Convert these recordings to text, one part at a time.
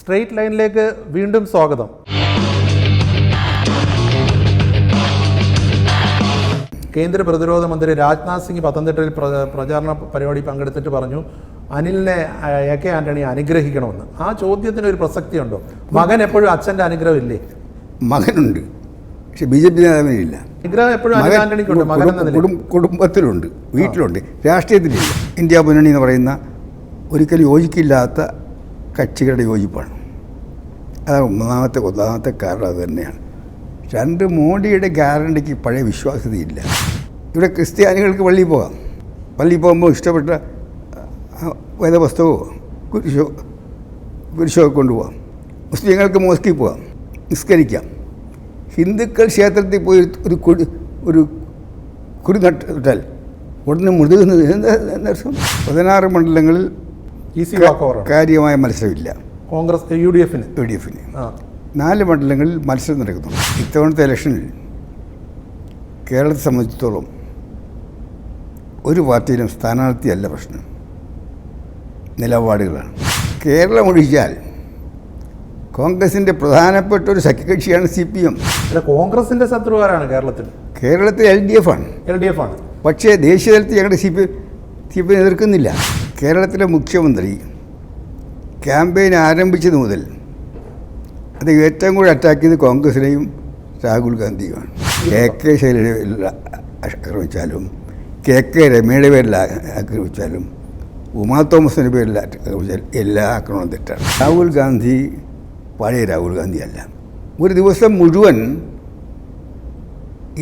Straight ലൈനിലേക്ക് വീണ്ടും സ്വാഗതം. കേന്ദ്ര പ്രതിരോധ മന്ത്രി രാജ്നാഥ് സിംഗ് പത്തനംതിട്ടയിൽ പ്രചാരണ പരിപാടി പങ്കെടുത്തിട്ട് പറഞ്ഞു അനിലിനെ AK ആന്റണി അനുഗ്രഹിക്കണമെന്ന്. ആ ചോദ്യത്തിന് ഒരു പ്രസക്തിയുണ്ടോ? മകൻ എപ്പോഴും അച്ഛൻ്റെ അനുഗ്രഹം ഇല്ലേ? മകനുണ്ട്, പക്ഷെ BJP നേതാവിനില്ല. അനുഗ്രഹം എപ്പോഴും അനിൽ ആന്റണിക്കുണ്ട്. മകൻ എന്ന നിലയിൽ കുടുംബത്തിലുണ്ട്, വീട്ടിലുണ്ട്, രാഷ്ട്രീയത്തിലില്ല. ഇന്ത്യ മുന്നണി എന്ന് പറയുന്ന ഒരിക്കലും യോജിക്കില്ലാത്ത കക്ഷികളുടെ യോജിപ്പാണ്. അതാണ് ഒന്നാമത്തെ കാരണം. അത് തന്നെയാണ്. രണ്ട്, മോഡിയുടെ ഗ്യാരണ്ടിക്ക് പഴയ വിശ്വാസ്യതയില്ല. ഇവിടെ ക്രിസ്ത്യാനികൾക്ക് പള്ളിയിൽ പോകാം, പള്ളിയിൽ പോകുമ്പോൾ ഇഷ്ടപ്പെട്ട വേദപുസ്തകമോ കുരിശോ കൊണ്ടുപോകാം. മുസ്ലിങ്ങൾക്ക് മോസ്കിൽ പോകാം, നിസ്കരിക്കാം. ഹിന്ദുക്കൾ ക്ഷേത്രത്തിൽ പോയി ഒരു കുടി നട്ടാൽ ഉടനെ മുഴുകുന്നത് എന്നർത്ഥം. 16 മണ്ഡലങ്ങളിൽ കാര്യമായ മത്സരമില്ല. കോൺഗ്രസ് UDF ന് 4 മണ്ഡലങ്ങളിൽ മത്സരം നടക്കുന്നു. ഇത്തവണത്തെ ഇലക്ഷനിൽ കേരളത്തെ സംബന്ധിച്ചിടത്തോളം ഒരു പാർട്ടിയിലും സ്ഥാനാർത്ഥിയല്ല പ്രശ്നം, നിലപാടുകളാണ്. കേരളം ഒഴിച്ചാൽ കോൺഗ്രസിൻ്റെ പ്രധാനപ്പെട്ട ഒരു സഖ്യകക്ഷിയാണ് CPM. കോൺഗ്രസിൻ്റെ ശത്രുവാരാണ് കേരളത്തിൽ LDF ആണ്. പക്ഷേ ദേശീയതലത്തിൽ ഞങ്ങളുടെ CPM എതിർക്കുന്നില്ല. കേരളത്തിലെ മുഖ്യമന്ത്രി ക്യാമ്പയിൻ ആരംഭിച്ചത് മുതൽ അത് ഏറ്റവും കൂടുതൽ അറ്റാക്ക് ചെയ്ത് കോൺഗ്രസിനെയും രാഹുൽ ഗാന്ധിയുമാണ്. KK ശൈലജയുടെ പേരിൽ ആക്രമിച്ചാലും, KK രമയുടെ പേരിൽ ആക്രമിച്ചാലും, ഉമാ തോമസിൻ്റെ പേരിൽ ആക്രമിച്ചാലും എല്ലാ ആക്രമണവും തെറ്റാണ്. രാഹുൽ ഗാന്ധി പഴയ രാഹുൽ ഗാന്ധി അല്ല. ഒരു ദിവസം മുഴുവൻ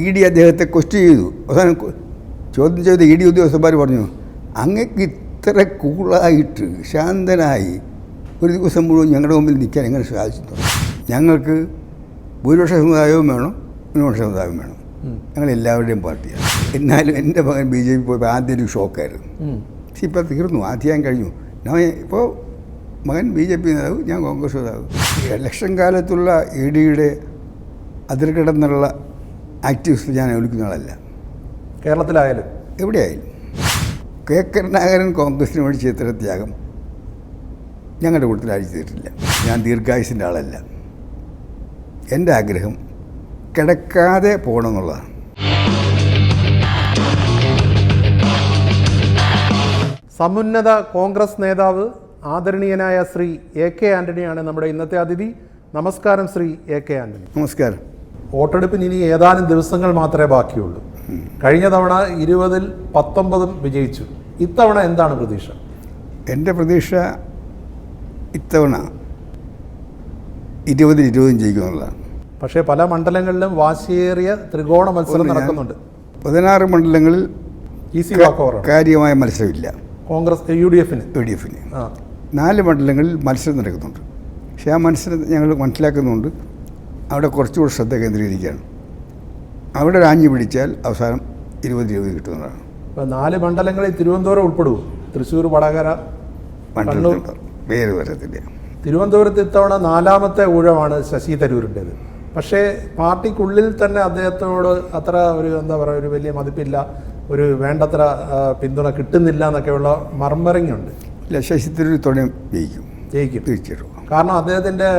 ED അദ്ദേഹത്തെ ക്വസ്റ്റ്യൻ ചെയ്തു. അവസാനം ചോദ്യം ചെയ്ത് ED ഉദ്യോഗസ്ഥന്മാർ പറഞ്ഞു, അങ്ങക്ക് ഇത്ര കൂളായിട്ട് ശാന്തനായി ഒരു ദിവസം മുഴുവൻ ഞങ്ങളുടെ മുമ്പിൽ നിൽക്കാൻ എങ്ങനെ സാധിച്ചു? ഞങ്ങൾക്ക് ഭൂരിപക്ഷ സമുദായവും വേണം, ന്യൂനപക്ഷ സമുദായവും വേണം. ഞങ്ങളെല്ലാവരുടെയും പാർട്ടിയാണ്. എന്നാലും എൻ്റെ മകൻ BJP പോയപ്പോൾ ആദ്യം ഒരു ഷോക്കായിരുന്നു. പക്ഷെ ഇപ്പോൾ തീർന്നു, ആദ്യം കഴിഞ്ഞു. ഇപ്പോൾ മകൻ BJP നേതാവ്, ഞാൻ കോൺഗ്രസ് നേതാവ്. ഇലക്ഷൻ കാലത്തുള്ള EDയുടെ അതിർകിടന്നുള്ള ആക്ടിവിസ്റ്റ് ഞാൻ വിളിക്കുന്ന ആളല്ല. കേരളത്തിലായാലും എവിടെയായാലും. K കരുണാകരൻ കോൺഗ്രസിന് വേണ്ടി ചെയ്ത ത്യാഗം ഞങ്ങളുടെ കൂട്ടത്തിൽ ആഴ്ച ചെയ്തിട്ടില്ല. ഞാൻ ദീർഘായുസിൻ്റെ ആളല്ല. എൻ്റെ ആഗ്രഹം കിടക്കാതെ പോകണമെന്നുള്ളതാണ്. സമുന്നത കോൺഗ്രസ് നേതാവ് ആദരണീയനായ ശ്രീ AK ആന്റണിയാണ് നമ്മുടെ ഇന്നത്തെ അതിഥി. നമസ്കാരം ശ്രീ AK ആന്റണി. നമസ്കാരം. വോട്ടെടുപ്പിന് ഇനി ഏതാനും ദിവസങ്ങൾ മാത്രമേ ബാക്കിയുള്ളൂ. കഴിഞ്ഞ തവണ 20-ൽ 19 വിജയിച്ചു. ഇത്തവണ എന്താണ് പ്രതീക്ഷ? എൻ്റെ പ്രതീക്ഷ ഇത്തവണ 20-20 ജയിക്കുമെന്നുള്ളതാണ്. പക്ഷേ പല മണ്ഡലങ്ങളിലും വാശിയേറിയ ത്രികോണ മത്സരം നടക്കുന്നുണ്ട്. 16 മണ്ഡലങ്ങളിൽ കാര്യമായ മത്സരമില്ല. കോൺഗ്രസ് UDF ന് 4 മണ്ഡലങ്ങളിൽ മത്സരം നടക്കുന്നുണ്ട്. പക്ഷേ ആ മത്സരം ഞങ്ങൾ മനസ്സിലാക്കുന്നുണ്ട്. അവിടെ കുറച്ചുകൂടി ശ്രദ്ധ കേന്ദ്രീകരിക്കുകയാണ്. അവിടെ രാഞ്ഞു പിടിച്ചാൽ അവസാനം 20-20 കിട്ടുന്നതാണ്. ഇപ്പോൾ 4 മണ്ഡലങ്ങളിൽ തിരുവനന്തപുരം ഉൾപ്പെടുമോ? തൃശ്ശൂർ, വടകര, മണ്ഡലത്തിൽ പേര് വരത്തില്ല. തിരുവനന്തപുരത്ത് ഇത്തവണ 4ാമത്തെ ഊഴമാണ് ശശി തരൂരിൻ്റേത്. പക്ഷേ പാർട്ടിക്കുള്ളിൽ തന്നെ അദ്ദേഹത്തോട് അത്ര ഒരു ഒരു വലിയ മതിപ്പില്ല, ഒരു വേണ്ടത്ര പിന്തുണ കിട്ടുന്നില്ല എന്നൊക്കെയുള്ള മർമറിങ് ഉണ്ട്. ഇല്ല, ശശി തരൂർ തുടങ്ങി ജയിക്കും തീർച്ചയായിട്ടും. കാരണം അദ്ദേഹത്തിൻ്റെ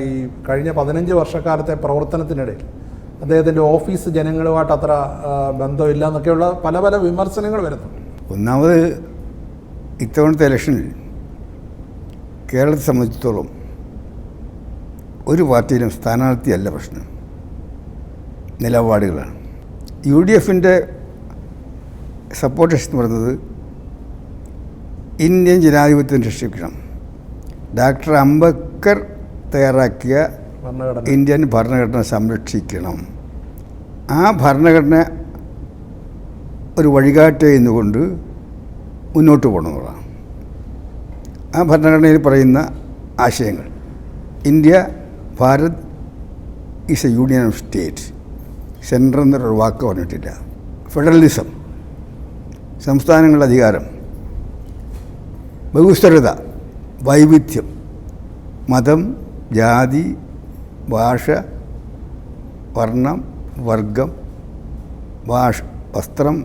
ഈ കഴിഞ്ഞ 15 വർഷക്കാലത്തെ പ്രവർത്തനത്തിനിടയിൽ അദ്ദേഹത്തിൻ്റെ ഓഫീസ് ജനങ്ങളുമായിട്ട് അത്ര ബന്ധമില്ല എന്നൊക്കെയുള്ള പല വിമർശനങ്ങൾ വരുന്നു. ഒന്നാമത് ഇത്തവണത്തെ ഇലക്ഷനിൽ കേരളത്തെ സംബന്ധിച്ചിടത്തോളം ഒരു പാർട്ടിയിലും സ്ഥാനാർത്ഥിയല്ല പ്രശ്നം, നിലപാടുകളാണ്. UDFൻ്റെ സപ്പോർട്ടേഴ്സ് എന്ന് പറയുന്നത് ഇന്ത്യൻ ജനാധിപത്യം രക്ഷിക്കണം, ഡോക്ടർ അംബേദ്കർ തയ്യാറാക്കിയ ഇന്ത്യൻ ഭരണഘടന സംരക്ഷിക്കണം, ആ ഭരണഘടന ഒരു വഴികാട്ടി എന്നുകൊണ്ട് മുന്നോട്ട് പോകണമെന്നുള്ളതാണ്. ആ ഭരണഘടനയിൽ പറയുന്ന ആശയങ്ങൾ India, Bharat is A union of state, central എന്നൊരു വാക്ക് പറഞ്ഞിട്ടില്ല. ഫെഡറലിസം, സംസ്ഥാനങ്ങളുടെ അധികാരം, ബഹുസ്വരത, വൈവിധ്യം, മതം, ജാതി, ഭാഷ, വർണ്ണം, വർഗം, വസ്ത്രം,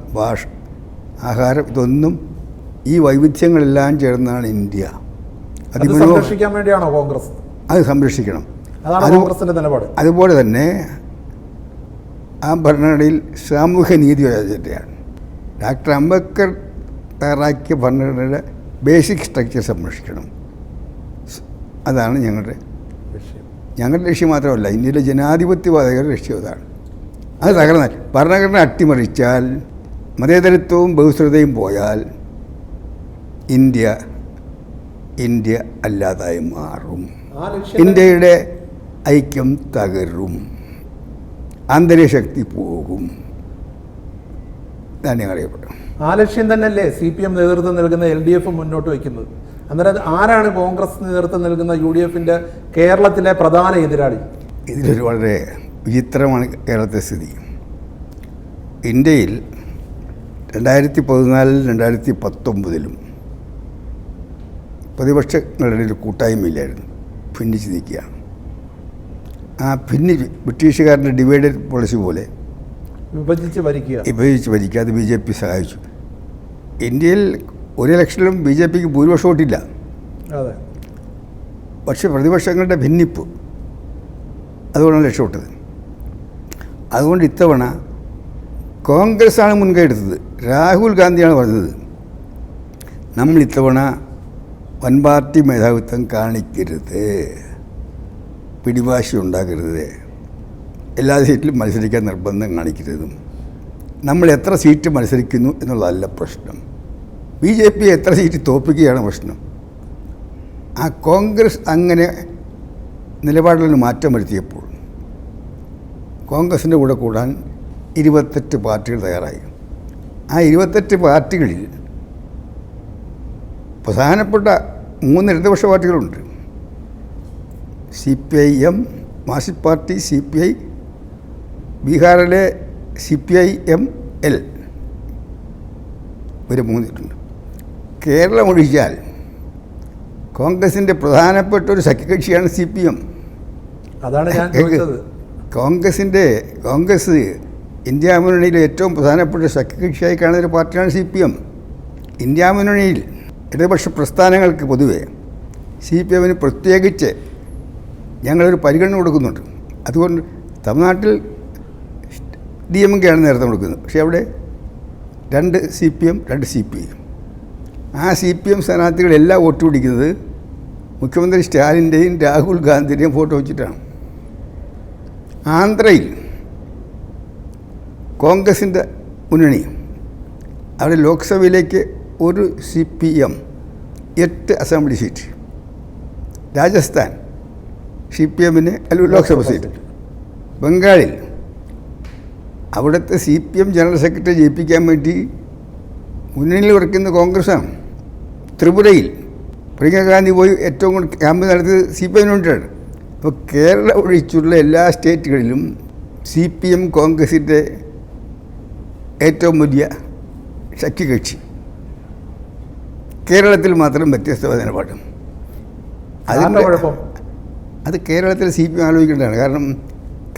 ആഹാരം, ഇതൊന്നും ഈ വൈവിധ്യങ്ങളെല്ലാം ചേർന്നാണ് ഇന്ത്യ. സംരക്ഷിക്കാൻ വേണ്ടിയാണോ കോൺഗ്രസ്? അത് സംരക്ഷിക്കണം. അതാണ് കോൺഗ്രസിന്റെ നിലപാട്. അതുപോലെ തന്നെ ആ ഭരണഘടനയിൽ സാമൂഹ്യ നീതി അജണ്ടയാണ്. ഡോക്ടർ അംബേദ്കർ തയ്യാറാക്കിയ ഭരണഘടനയുടെ ബേസിക് സ്ട്രക്ചർ സംരക്ഷിക്കണം. അതാണ് ഞങ്ങളുടെ ലക്ഷ്യം മാത്രമല്ല, ഇന്ത്യയിലെ ജനാധിപത്യവാദികളുടെ ലക്ഷ്യം അതാണ്. അത് തകർന്നാൽ, ഭരണഘടന അട്ടിമറിച്ചാൽ, മതേതരത്വവും ബഹുസ്വരതയും പോയാൽ ഇന്ത്യ അല്ലാതായി മാറും. ഇന്ത്യയുടെ ഐക്യം തകരും, ആന്തരികശക്തി പോകും. ഇതാണ് ഞങ്ങൾ അറിയപ്പെട്ടത്. ആ ലക്ഷ്യം തന്നെയല്ലേ CPM നേതൃത്വം നൽകുന്ന LDF മുന്നോട്ട് വയ്ക്കുന്നത്? അന്നേരം ആരാണ് കോൺഗ്രസ് നേതൃത്വം നൽകുന്ന UDFന്റെ കേരളത്തിലെ പ്രധാന എതിരാളി? ഇതിലൊരു വളരെ വിചിത്രമാണ് കേരളത്തെ സ്ഥിതി. ഇന്ത്യയിൽ 2014 2019 പ്രതിപക്ഷങ്ങളുടെ ഒരു കൂട്ടായ്മയില്ലായിരുന്നു, ഭിന്നിച്ച് നിൽക്കുകയാണ്. ആ ബ്രിട്ടീഷുകാരൻ്റെ ഡിവൈഡഡ് പോളിസി പോലെ വിഭജിച്ച് ഭരിക്കുക, അത് BJP സഹായിച്ചു. ഇന്ത്യയിൽ ഒരു ഇലക്ഷനിലും BJPക്ക് ഭൂരിപക്ഷം വോട്ടില്ല. അതെ. പക്ഷെ പ്രതിപക്ഷങ്ങളുടെ ഭിന്നിപ്പ് അതുകൊണ്ടാണ് രക്ഷപ്പെട്ടത്. അതുകൊണ്ട് ഇത്തവണ കോൺഗ്രസ്സാണ് മുൻകൈ എടുത്തത്. രാഹുൽ ഗാന്ധിയാണ് പറഞ്ഞത്, നമ്മൾ ഇത്തവണ വൻ പാർട്ടി മേധാവിത്വം കാണിക്കരുത്, പിടിവാശി ഉണ്ടാക്കരുത്, എല്ലാ സീറ്റിലും മത്സരിക്കാൻ നിർബന്ധം കാണിക്കരുതും, നമ്മൾ എത്ര സീറ്റ് മത്സരിക്കുന്നു എന്നുള്ളതല്ല പ്രശ്നം, BJP എത്ര സീറ്റ് തോൽപ്പിക്കുകയാണ് പ്രശ്നം. ആ കോൺഗ്രസ് അങ്ങനെ നിലപാടിൽ മാറ്റം വരുത്തിയപ്പോൾ കോൺഗ്രസിൻ്റെ കൂടെ കൂടാൻ 28 പാർട്ടികൾ തയ്യാറായി. ആ 28 പാർട്ടികളിൽ പ്രധാനപ്പെട്ട 3 ഇടതുപക്ഷ പാർട്ടികളുണ്ട്. CPIM മാർക്സിസ്റ്റ് പാർട്ടി, CPI, ബീഹാറിലെ CPIML, ഇവർ 3 ഇട്ടുണ്ട്. കേരളം ഒഴിച്ചാൽ കോൺഗ്രസിൻ്റെ പ്രധാനപ്പെട്ട ഒരു സഖ്യകക്ഷിയാണ് CPM. അതാണ് ഞാൻ ചോദിച്ചത്. കോൺഗ്രസ് ഇന്ത്യ മുന്നണിയിലെ ഏറ്റവും പ്രധാനപ്പെട്ട സഖ്യകക്ഷിയായി കാണുന്ന ഒരു പാർട്ടിയാണ് CPM. ഇന്ത്യ മുന്നണിയിൽ ഇടതുപക്ഷ പ്രസ്ഥാനങ്ങൾക്ക് പൊതുവെ CPMന് പ്രത്യേകിച്ച് ഞങ്ങളൊരു പരിഗണന കൊടുക്കുന്നുണ്ട്. അതുകൊണ്ട് തമിഴ്നാട്ടിൽ DMK ആണ് നേരത്തെ കൊടുക്കുന്നത്. പക്ഷേ അവിടെ 2 CPM 2 CPI. ആ CPM സ്ഥാനാർത്ഥികളെല്ലാം വോട്ട് പിടിക്കുന്നത് മുഖ്യമന്ത്രി സ്റ്റാലിൻ്റെയും രാഹുൽ ഗാന്ധിയുടെയും ഫോട്ടോ വെച്ചിട്ടാണ്. ആന്ധ്രയിൽ കോൺഗ്രസിൻ്റെ മുന്നണി, അവിടെ ലോക്സഭയിലേക്ക് ഒരു CPM 8 അസംബ്ലി സീറ്റ്. രാജസ്ഥാൻ CPMന് ലോക്സഭ സീറ്റ്. ബംഗാളിൽ അവിടുത്തെ CPM ജനറൽ സെക്രട്ടറി ജയിപ്പിക്കാൻ വേണ്ടി മുന്നണിയിൽ ഉറക്കുന്ന കോൺഗ്രസ്സാണ്. ത്രിപുരയിൽ പ്രിയങ്ക ഗാന്ധി പോയി ഏറ്റവും കൂടുതൽ ക്യാമ്പ് നടത്തിയത് CPM വേണ്ടിയിട്ടാണ്. അപ്പോൾ കേരളം ഒഴിച്ചുള്ള എല്ലാ സ്റ്റേറ്റുകളിലും CPM കോൺഗ്രസിൻ്റെ ഏറ്റവും വലിയ സഖ്യകക്ഷി. കേരളത്തിൽ മാത്രം വ്യത്യസ്ത നിലപാട്. അത് കേരളത്തിൽ CPM ആലോചിക്കേണ്ടതാണ്. കാരണം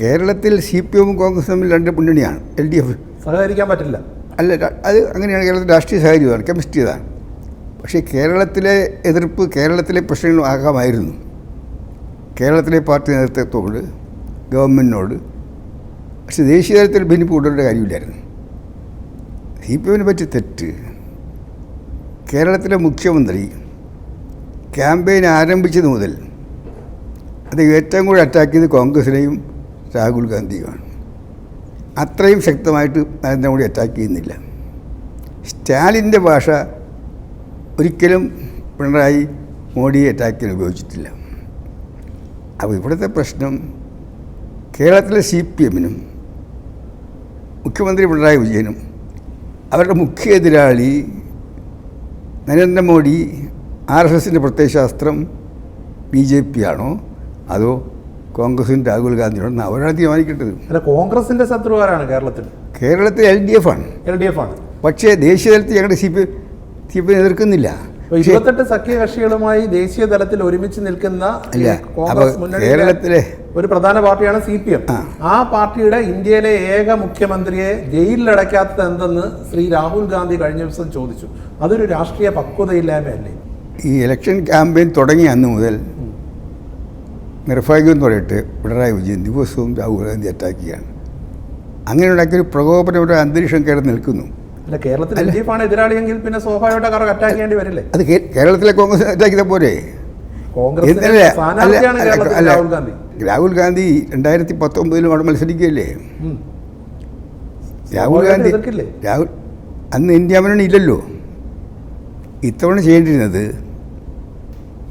കേരളത്തിൽ CPMും കോൺഗ്രസും തമ്മിൽ 2 മുന്നണിയാണ്. LDF സഹകരിക്കാൻ പറ്റില്ല. അല്ല, അത് അങ്ങനെയാണ്. കേരളത്തിൽ രാഷ്ട്രീയ സാഹചര്യമാണ്, കെമിസ്ട്രി ഇതാണ്. പക്ഷേ കേരളത്തിലെ എതിർപ്പ് കേരളത്തിലെ പ്രശ്നങ്ങളും ആകാമായിരുന്നു. കേരളത്തിലെ പാർട്ടി നേതൃത്വത്തോട്, ഗവൺമെൻറ്റിനോട്. പക്ഷേ ദേശീയ തലത്തിൽ ഭിന്നിപ്പ് കൊണ്ടുവരേണ്ട കാര്യമില്ലായിരുന്നു. CPMനെ പറ്റി തെറ്റ്, കേരളത്തിലെ മുഖ്യമന്ത്രി ക്യാമ്പയിൻ ആരംഭിച്ചത് മുതൽ അത് ഏറ്റവും കൂടുതൽ അറ്റാക്ക് ചെയ്ത് കോൺഗ്രസിനെയും രാഹുൽ ഗാന്ധിയുമാണ്. അത്രയും ശക്തമായിട്ട് നരേന്ദ്രമോദി അറ്റാക്ക് ചെയ്യുന്നില്ല. സ്റ്റാലിൻ്റെ ഭാഷ ഒരിക്കലും പിണറായി മോഡിയെ അറ്റാക്ക് ചെയ്യാൻ ഉപയോഗിച്ചിട്ടില്ല. അപ്പോൾ ഇവിടുത്തെ പ്രശ്നം കേരളത്തിലെ CPMനും മുഖ്യമന്ത്രി പിണറായി വിജയനും അവരുടെ മുഖ്യ എതിരാളി നരേന്ദ്രമോദി RSSൻ്റെ പ്രത്യയശാസ്ത്രം BJP ആണോ അതോ കോൺഗ്രസിൻ്റെ രാഹുൽ ഗാന്ധിയാണോ അവരാണ് തീരുമാനിക്കേണ്ടത്. അല്ല, കോൺഗ്രസിൻ്റെ ശത്രു ആരാണ് കേരളത്തിൽ? കേരളത്തിൽ LDF ആണ്. പക്ഷേ ദേശീയ തലത്തിൽ ഞങ്ങളുടെ CPM എതിർക്കുന്നില്ല. 28 സഖ്യകക്ഷികളുമായി ദേശീയ തലത്തിൽ ഒരുമിച്ച് നിൽക്കുന്ന കോൺഗ്രസ് മുന്നണിയിലെ ഒരു പ്രധാന പാർട്ടിയാണ് CPM. ആ പാർട്ടിയുടെ ഇന്ത്യയിലെ ഏക മുഖ്യമന്ത്രിയെ ജയിലിലടയ്ക്കാത്തത് എന്തെന്ന് ശ്രീ രാഹുൽ ഗാന്ധി കഴിഞ്ഞ ദിവസം ചോദിച്ചു. അതൊരു രാഷ്ട്രീയ പക്വതയില്ലായ്മയല്ലേ? ഈ ഇലക്ഷൻ ക്യാമ്പയിൻ തുടങ്ങിയ അന്ന് മുതൽ നിർഭാഗ്യം എന്ന് പറയട്ടെ പിണറായി വിജയൻ ദിവസവും രാഹുൽ ഗാന്ധി അറ്റാക്ക് ചെയ്യാണ്. അങ്ങനെ ഉണ്ടാക്കിയൊരു പ്രകോപനപരമായ അന്തരീക്ഷം കേരളം നിൽക്കുന്നു. അല്ല, കേരളത്തിൽ LDF ആണ് എതിരാളിയെങ്കിൽ പിന്നെ സ്വാഭാവികമായിട്ട് അവർ അറ്റാക്ക് ചെയ്യേണ്ടി വരില്ലേ? അത് കേരളത്തിലെ കോൺഗ്രസ് അറ്റാക്ക് ചെയ്ത പോരെ? രാഹുൽ ഗാന്ധി 2019 അവിടെ മത്സരിക്കുകയല്ലേ? രാഹുൽ അന്ന് ഇന്ത്യ മുന്നണി ഇല്ലല്ലോ. ഇത്തവണ ചെയ്യേണ്ടിയിരുന്നത്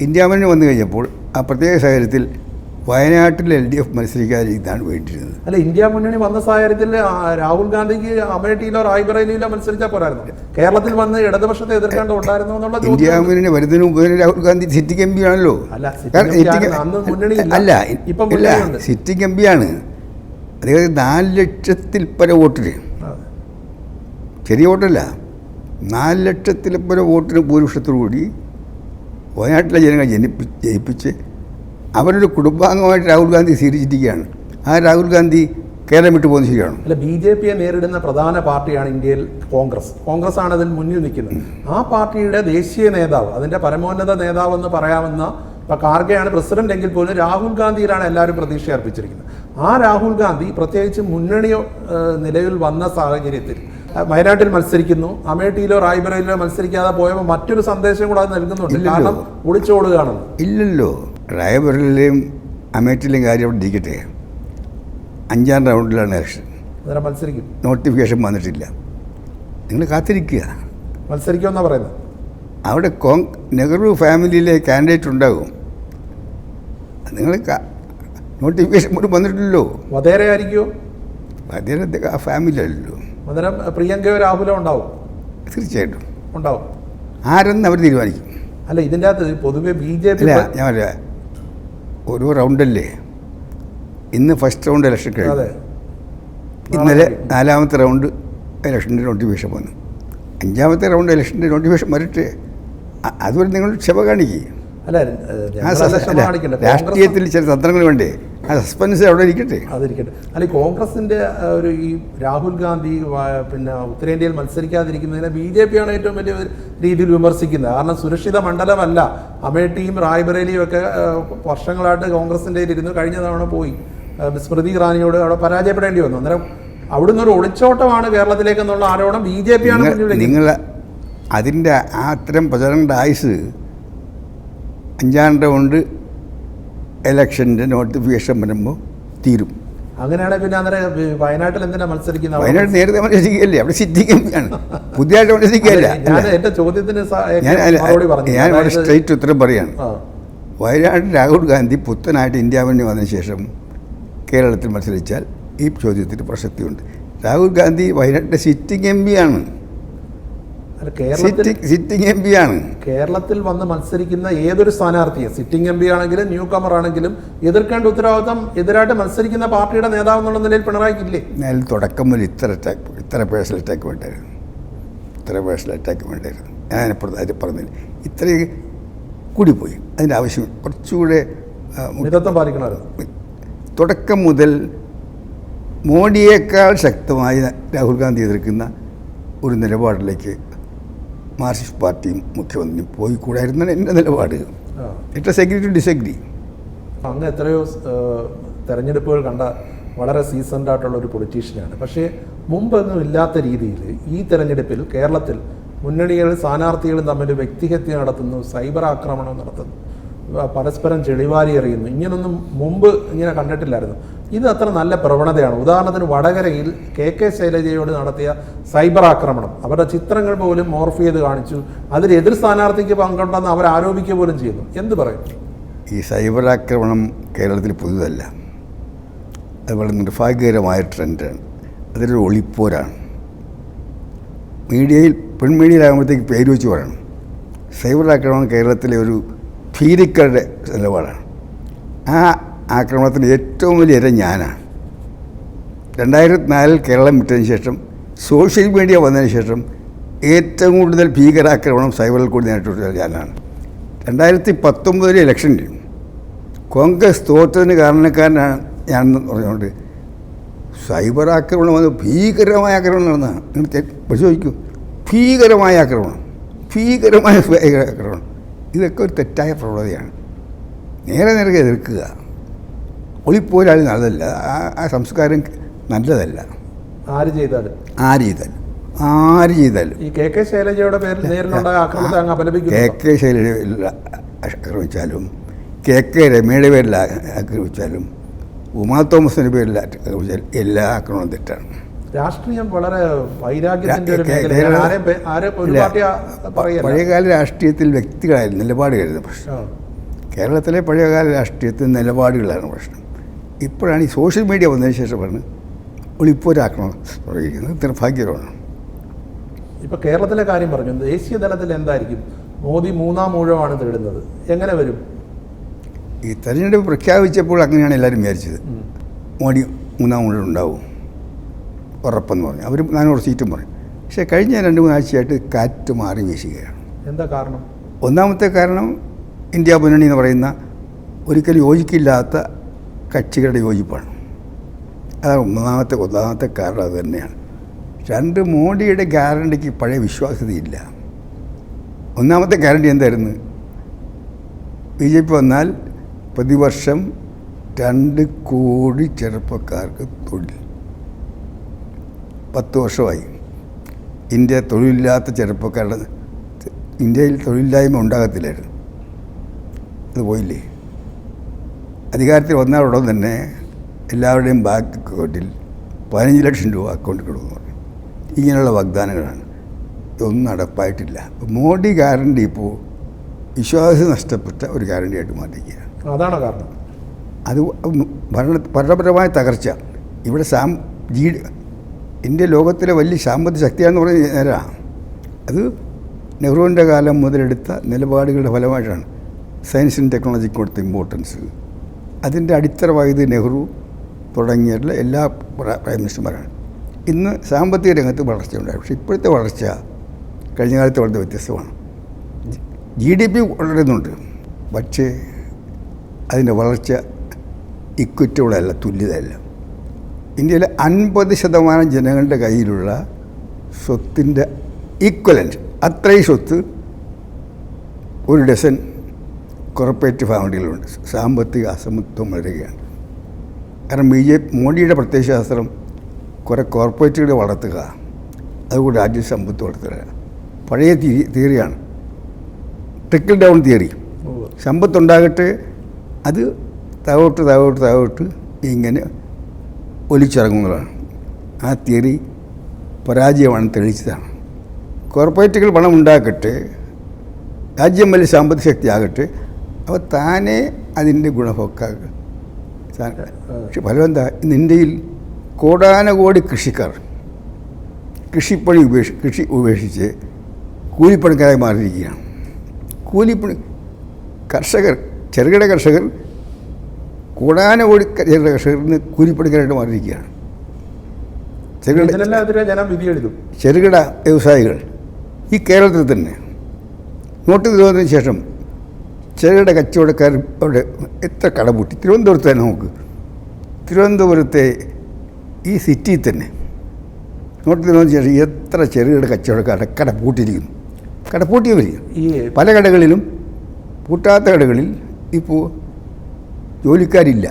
ഇന്ത്യ മുന്നണി വന്നു കഴിഞ്ഞപ്പോൾ ആ പ്രത്യേക സാഹചര്യത്തിൽ വയനാട്ടിൽ LDF മത്സരിക്കാതെ ഇതാണ് വേണ്ടിയിരുന്നത്. അല്ല, ഇന്ത്യ മുന്നണി വന്ന സാഹചര്യത്തിൽ രാഹുൽ ഗാന്ധിക്ക് അമേഠിയിലോ റായ്ബറേലിയിലോ മത്സരിച്ചാൽ പോരായിരുന്നു. കേരളത്തിൽ വന്ന് ഇടതുപക്ഷത്തെ എതിർക്കേണ്ട ഉണ്ടായിരുന്നു എന്നുള്ള ഇന്ത്യ മുന്നണി വരുന്നതിന് മുമ്പ് രാഹുൽ ഗാന്ധി സിറ്റിംഗ് MP ആണല്ലോ. അല്ല, സിറ്റിംഗ് MP ആണ്. അദ്ദേഹം 4 ലക്ഷത്തിൽ പരം വോട്ടിന്, ചെറിയ വോട്ടല്ല, 4 ലക്ഷത്തിൽ പരം വോട്ടിന് ഭൂരിപക്ഷത്തോടു കൂടി വയനാട്ടിലെ ജനങ്ങൾ ജയിപ്പിച്ച് അവരുടെ കുടുംബാംഗമായിട്ട് രാഹുൽ ഗാന്ധി സ്വീകരിച്ചിരിക്കുകയാണ്. ആ രാഹുൽ ഗാന്ധി കേരളം വിട്ടു പോകുന്നത് ശരിയാണ്? അല്ല, BJPയെ നേരിടുന്ന പ്രധാന പാർട്ടിയാണ് ഇന്ത്യയിൽ കോൺഗ്രസ് ആണ് അതിൽ മുന്നിൽ നിൽക്കുന്നത്. ആ പാർട്ടിയുടെ ദേശീയ നേതാവ്, അതിൻ്റെ പരമോന്നത നേതാവെന്ന് പറയാവുന്ന ഇപ്പോൾ ഖാർഗെയാണ് പ്രസിഡന്റ് എങ്കിൽ പോലും രാഹുൽ ഗാന്ധിയിലാണ് എല്ലാവരും പ്രതീക്ഷ അർപ്പിച്ചിരിക്കുന്നത്. ആ രാഹുൽ ഗാന്ധി പ്രത്യേകിച്ച് മുന്നണി നിലവിൽ വന്ന സാഹചര്യത്തിൽ വയനാട്ടിൽ മത്സരിക്കുന്നു, അമേഠിയിലോ റായ്ബറയിലോ മത്സരിക്കാതെ പോയപ്പോൾ മറ്റൊരു സന്ദേശം കൂടെ അത് നൽകുന്നുണ്ട്. കാരണം ഒളിച്ചോടുകയാണെന്ന്. ഇല്ലല്ലോ, റായ്ബറയിലെയും അമേഠിയിലെയും കാര്യം അവിടെ ഇരിക്കട്ടെ. 5ാം റൗണ്ടിലാണ് ഇലക്ഷൻ. അന്നേരം മത്സരിക്കും. നോട്ടിഫിക്കേഷൻ വന്നിട്ടില്ല. നിങ്ങൾ കാത്തിരിക്കുക. മത്സരിക്കുമെന്നാണ് പറയുന്നത്. അവിടെ നെഹ്റു ഫാമിലിയിലെ കാൻഡിഡേറ്റ് ഉണ്ടാകും. നിങ്ങൾ നോട്ടിഫിക്കേഷൻ പോലും വന്നിട്ടില്ലല്ലോ. വധേര ആയിരിക്കുമോ? വധേര ആ ഫാമിലി അല്ലല്ലോ. അന്നേരം പ്രിയങ്കയോ രാഹുലോ ഉണ്ടാവും? തീർച്ചയായിട്ടും ഉണ്ടാവും. ആരെന്ന് അവർ തീരുമാനിക്കും. അല്ല, ഇതിൻ്റെ അകത്ത് പൊതുവെ BJP ഞാൻ പറയാം, ഓരോ റൗണ്ടല്ലേ. ഇന്ന് ഫസ്റ്റ് റൗണ്ട് ഇലക്ഷൻ കഴിഞ്ഞു. ഇന്നലെ 4ാമത്തെ റൗണ്ട് ഇലക്ഷൻ്റെ നോട്ടിഫിക്കേഷൻ വന്നു. 5ാമത്തെ റൗണ്ട് ഇലക്ഷൻ്റെ നോട്ടിഫിക്കേഷൻ വരട്ടെ. അതുവരെ നിങ്ങൾ ക്ഷമ കാണിക്കുക. അല്ല, രാഷ്ട്രീയത്തിൽ ചില തന്ത്രങ്ങൾ വേണ്ടേ? ആ സസ്പെൻസ് അവിടെ ഇരിക്കട്ടെ. അതിരിക്കട്ടെ. അല്ല, കോൺഗ്രസിൻ്റെ ഒരു ഈ രാഹുൽ ഗാന്ധി പിന്നെ ഉത്തരേന്ത്യയിൽ മത്സരിക്കാതിരിക്കുന്നതിനെ BJP ആണ് ഏറ്റവും വലിയ രീതിയിൽ വിമർശിക്കുന്നത്. കാരണം സുരക്ഷിത മണ്ഡലമല്ല. അമേഠിയും റായ്ബറേലിയും ഒക്കെ വർഷങ്ങളായിട്ട് കോൺഗ്രസിൻ്റെ ഇരുന്ന് കഴിഞ്ഞ തവണ പോയി സ്മൃതി ഇറാനിയോട് അവിടെ പരാജയപ്പെടേണ്ടി വന്നു. അന്നേരം അവിടുന്ന് ഒരു ഒളിച്ചോട്ടമാണ് കേരളത്തിലേക്ക് എന്നുള്ള ആരോപണം BJP ആണ്. നിങ്ങൾ അതിൻ്റെ അത്തരം പ്രചരണ ആയുസ് 5ാം റൗണ്ട് ഇലക്ഷൻ്റെ നോട്ടിഫിക്കേഷൻ വരുമ്പോൾ തീരും. അങ്ങനെയാണെങ്കിൽ പിന്നെ അന്നേരം വയനാട്ടിൽ എന്തിനാ മത്സരിക്കുന്നത്? വയനാട് നേരത്തെ മത്സരിക്കുകയല്ലേ, അവിടെ സിറ്റിംഗ് ആണ്, പുതിയതായിട്ട് മത്സരിക്കുകയല്ല. എൻ്റെ ചോദ്യത്തിന് ഞാൻ വളരെ സ്ട്രൈറ്റ് ഉത്തരം പറയാണ്. വയനാട് രാഹുൽ ഗാന്ധി പുത്തനായിട്ട് ഇന്ത്യ മുന്നണി വന്നതിന് ശേഷം കേരളത്തിൽ മത്സരിച്ചാൽ ഈ ചോദ്യത്തിന് പ്രസക്തിയുണ്ട്. രാഹുൽ ഗാന്ധി വയനാട്ടിലെ സിറ്റിംഗ് MP ആണ്. സിറ്റിംഗ് MP ആണ്. കേരളത്തിൽ വന്ന് മത്സരിക്കുന്ന ഏതൊരു സ്ഥാനാർത്ഥിയെ, സിറ്റിംഗ് MP ആണെങ്കിലും ന്യൂ കമർ ആണെങ്കിലും, എതിർക്കേണ്ട ഉത്തരവാദിത്തം എതിരായിട്ട് മത്സരിക്കുന്ന പാർട്ടിയുടെ നേതാവ് എന്നുള്ള നിലയിൽ പിണറായിക്കില്ലേ? ഞാൻ തുടക്കം മുതൽ ഇത്ര പേഴ്സണൽ അറ്റാക്ക് വേണ്ടായിരുന്നു. ഞാൻ അത് പറഞ്ഞില്ല. ഇത്രയും കൂടിപ്പോയി. അതിൻ്റെ ആവശ്യം കുറച്ചുകൂടെ മിതത്വം പാലിക്കണമായിരുന്നു. തുടക്കം മുതൽ മോഡിയേക്കാൾ ശക്തമായി രാഹുൽ ഗാന്ധി എതിർക്കുന്ന ഒരു നിലപാടിലേക്ക് മാർക്സിസ്റ്റ് പാർട്ടിയും മുഖ്യമന്ത്രിയും പോയി കൂടായിരുന്നാണ് എൻ്റെ നിലപാട്. It was agree to disagree. അങ്ങ് എത്രയോ തെരഞ്ഞെടുപ്പുകൾ കണ്ട വളരെ സീസൺഡ് ആയിട്ടുള്ള ഒരു പൊളിറ്റീഷ്യനാണ്. പക്ഷേ മുമ്പൊന്നും ഇല്ലാത്ത രീതിയിൽ ഈ തെരഞ്ഞെടുപ്പിൽ കേരളത്തിൽ മുന്നണികൾ സ്ഥാനാർത്ഥികളും തമ്മിൽ വ്യക്തിഹത്യ നടത്തുന്നു, സൈബർ ആക്രമണം നടത്തുന്നു, പരസ്പരം ചെളിവാരി എറിയുന്നു. ഇങ്ങനൊന്നും മുമ്പ് ഇങ്ങനെ കണ്ടിട്ടില്ലായിരുന്നു. ഇത് അത്ര നല്ല പ്രവണതയാണ്. ഉദാഹരണത്തിന് വടകരയിൽ KK ശൈലജയോട് നടത്തിയ സൈബർ ആക്രമണം, അവരുടെ ചിത്രങ്ങൾ പോലും മോർഫ് ചെയ്ത് കാണിച്ചു. അതിൽ എതിർ സ്ഥാനാർത്ഥിക്ക് പങ്കുണ്ടെന്ന് അവർ ആരോപിക്കുക പോലും ചെയ്യുന്നു. എന്ത് പറയും? ഈ സൈബർ ആക്രമണം കേരളത്തിൽ പുതുതല്ല. അത് വളരെ നിർഭാഗ്യകരമായ ട്രെൻഡാണ്. അതൊരു ഒളിപ്പോരാണ്. പെൺമീഡിയയിലാകുമ്പോഴത്തേക്ക് പേര് വെച്ച് പറയണം. സൈബർ ആക്രമണം കേരളത്തിലെ ഒരു ഭീരുക്കളുടെ നിലപാടാണ്. ആ ആക്രമണത്തിന് ഏറ്റവും വലിയ ഇര ഞാനാണ്. 2004 കേരളം വിട്ടതിന് ശേഷം, സോഷ്യൽ മീഡിയ വന്നതിന് ശേഷം ഏറ്റവും കൂടുതൽ ഭീകരാക്രമണം സൈബറിൽ കൂടി നേരിട്ടുള്ള ഞാനാണ്. 2019 ഇലക്ഷനിൽ കോൺഗ്രസ് തോറ്റതിന് കാരണക്കാരനാണ് ഞാനെന്ന് പറഞ്ഞുകൊണ്ട് സൈബർ ആക്രമണം വന്ന് ഭീകരമായ ആക്രമണം നടന്നതാണ്. നിങ്ങൾ പരിശോധിക്കൂ. ഭീകരമായ ആക്രമണം. ഇതൊക്കെ ഒരു തെറ്റായ പ്രവണതയാണ്. നേരെ നേരെ എതിർക്കുക. ഒളിപ്പോരാൾ നല്ലതല്ല, ആ സംസ്കാരം നല്ലതല്ല. ആര് ചെയ്താലും ഈ കെ ശൈലജയുടെ പേരിൽ നേരിലുണ്ടായ ആക്രമണത്തെ അങ്ങ് അപലപിക്കുന്നു. കെ ശൈലജ ആക്രമിച്ചാലും കെ രമയുടെ പേരിൽ ആക്രമിച്ചാലും ഉമാ തോമസിൻ്റെ പേരിൽ ആക്രമിച്ചാലും എല്ലാ ആക്രമണവും തെറ്റാണ്. രാഷ്ട്രീയം വളരെ വൈരാഗ്യത്തിന്റെ ഒരു മേഖലയാണ്. പഴയകാല രാഷ്ട്രീയത്തിൽ വ്യക്തികളായിരുന്നു നിലപാടുകളായിരുന്നു പ്രശ്നം. കേരളത്തിലെ പഴയകാല രാഷ്ട്രീയത്തിൽ നിലപാടുകളാണ് പ്രശ്നം. ഇപ്പോഴാണ് ഈ സോഷ്യൽ മീഡിയ വന്നതിന് ശേഷമാണ് ഒളിപ്പോരാക്രമണം തുടങ്ങിയിരിക്കുന്നത്. നിർഭാഗ്യകരമാണ്. ഇപ്പോൾ കേരളത്തിലെ കാര്യം പറഞ്ഞു, ദേശീയ തലത്തിൽ എന്തായിരിക്കും? മോദി 3ാം ഊഴമാണ് തേടുന്നത്, എങ്ങനെ വരും? ഈ തെരഞ്ഞെടുപ്പ് പ്രഖ്യാപിച്ചപ്പോൾ അങ്ങനെയാണ് എല്ലാവരും വിചാരിച്ചത്. മോദി 3ാം ഊഴം ഉണ്ടാവും ഉറപ്പെന്ന് പറഞ്ഞു. അവർ 400 സീറ്റും പറയും. പക്ഷേ കഴിഞ്ഞ 2-3 ആഴ്ചയായിട്ട് കാറ്റ് മാറി വീശുകയാണ്. എന്താ കാരണം? ഒന്നാമത്തെ കാരണം ഇന്ത്യ മുന്നണി എന്ന് പറയുന്ന ഒരിക്കലും യോജിക്കില്ലാത്ത കക്ഷികളുടെ യോജിപ്പാണ്. അതാണ് ഒന്നാമത്തെ കാരണം. അത് തന്നെയാണ്. 2, മോഡിയുടെ ഗ്യാരണ്ടിക്ക് പഴയ വിശ്വാസ്യതയില്ല. ഒന്നാമത്തെ ഗ്യാരണ്ടി എന്തായിരുന്നു? BJP വന്നാൽ പ്രതിവർഷം 2 കോടി ചെറുപ്പക്കാർക്ക് തൊഴിൽ. 10 വർഷമായി ഇന്ത്യ തൊഴിലില്ലാത്ത ചെറുപ്പക്കാരുടെ ഇന്ത്യയിൽ തൊഴിലില്ലായ്മ ഉണ്ടാകത്തില്ലായിരുന്നു. അത് പോയില്ലേ? അധികാരത്തിൽ വന്നാലുടൻ തന്നെ എല്ലാവരുടെയും ബാങ്ക് അക്കൗണ്ടിൽ 15 ലക്ഷം രൂപ അക്കൗണ്ടിൽ കൊടുക്കുന്നു. ഇങ്ങനെയുള്ള വാഗ്ദാനങ്ങളാണ്. ഇതൊന്നും നടപ്പായിട്ടില്ല. മോഡി ഗ്യാരണ്ടി ഇപ്പോൾ വിശ്വാസം നഷ്ടപ്പെട്ട ഒരു ഗ്യാരണ്ടിയായിട്ട് മാറ്റിയിരിക്കുകയാണ്. അതാണ് കാരണം. അത് ഭരണപരമായ തകർച്ച. ഇവിടെ ഇന്ത്യ ലോകത്തിലെ വലിയ സാമ്പത്തിക ശക്തിയാണെന്ന് പറയുന്ന നേരമാണ്. അത് നെഹ്റുവിൻ്റെ കാലം മുതലെടുത്ത നിലപാടുകളുടെ ഫലമായിട്ടാണ് സയൻസിനും ടെക്നോളജിക്ക് കൊടുത്ത ഇമ്പോർട്ടൻസ്. അതിൻ്റെ അടിത്തറവായത് നെഹ്റു തുടങ്ങിയിട്ടുള്ള എല്ലാ പ്രൈം മിനിസ്റ്റർമാരാണ്. ഇന്ന് സാമ്പത്തിക രംഗത്ത് വളർച്ചയുണ്ടായി. പക്ഷേ ഇപ്പോഴത്തെ വളർച്ച കഴിഞ്ഞ കാലത്തെ വളരെ വ്യത്യസ്തമാണ്. GDP വളരുന്നുണ്ട്, പക്ഷേ അതിൻ്റെ വളർച്ച ഇക്വിറ്റബിളല്ല, തുല്യതയല്ല. ഇന്ത്യയിലെ 50% ജനങ്ങളുടെ കയ്യിലുള്ള സ്വത്തിൻ്റെ ഈക്വലൻറ്റ്, അത്രയും സ്വത്ത് 1 ഡസൻ കോർപ്പറേറ്റ് ഫാമിലികളുണ്ട്. സാമ്പത്തിക അസമത്വം വളരുകയാണ്. കാരണം മോഡിയുടെ പ്രത്യയശാസ്ത്രം കുറേ കോർപ്പറേറ്റുകളെ വളർത്തുക, അതുകൊണ്ട് രാജ്യസമ്പത്ത് വളർത്തുക. പഴയ തിയറിയാണ്, ട്രിക്കിൾ ഡൗൺ തിയറി. സമ്പത്തുണ്ടാകട്ടെ, അത് താഴോട്ട് ഇങ്ങനെ ഒലിച്ചിറങ്ങുന്നതാണ്. ആ തിയറി പരാജയമാണ് തെളിയിച്ചതാണ്. കോർപ്പറേറ്റുകൾ പണം ഉണ്ടാക്കട്ടെ, രാജ്യം വലിയ സാമ്പത്തിക ശക്തി ആകട്ടെ, അപ്പോൾ താനേ അതിൻ്റെ ഗുണഭോക്താക്കൾ. പക്ഷെ ഫലം എന്താ? ഇന്ന് ഇന്ത്യയിൽ കോടാനകോടി കൃഷിക്കാർ കൃഷി ഉപേക്ഷിച്ച് കൂലിപ്പണിക്കാരായി മാറിയിരിക്കുകയാണ്. ചെറുകിട കർഷകർ കോടാനകോടി ചെറുകിട കർഷകരിൽ കൂലിപ്പണിക്കാരായിട്ട് മാറിയിരിക്കുകയാണ്. ചെറുകിട വ്യവസായികൾ ഈ കേരളത്തിൽ തന്നെ നോട്ട് നിരോധനത്തിന് ശേഷം ചെറുകിട കച്ചവടക്കാർ അവിടെ എത്ര കടപൂട്ടി. തിരുവനന്തപുരത്ത് തന്നെ നോക്ക്, തിരുവനന്തപുരത്തെ ഈ സിറ്റിയിൽ തന്നെ നോട്ട് നിരോധനത്തിന് ശേഷം എത്ര ചെറുകിട കച്ചവടക്കാരുടെ കട പൂട്ടിയിരിക്കുന്നു. കടപൂട്ടിയവർ പല കടകളിലും, പൂട്ടാത്ത കടകളിൽ ഇപ്പോൾ ജോലിക്കാരില്ല,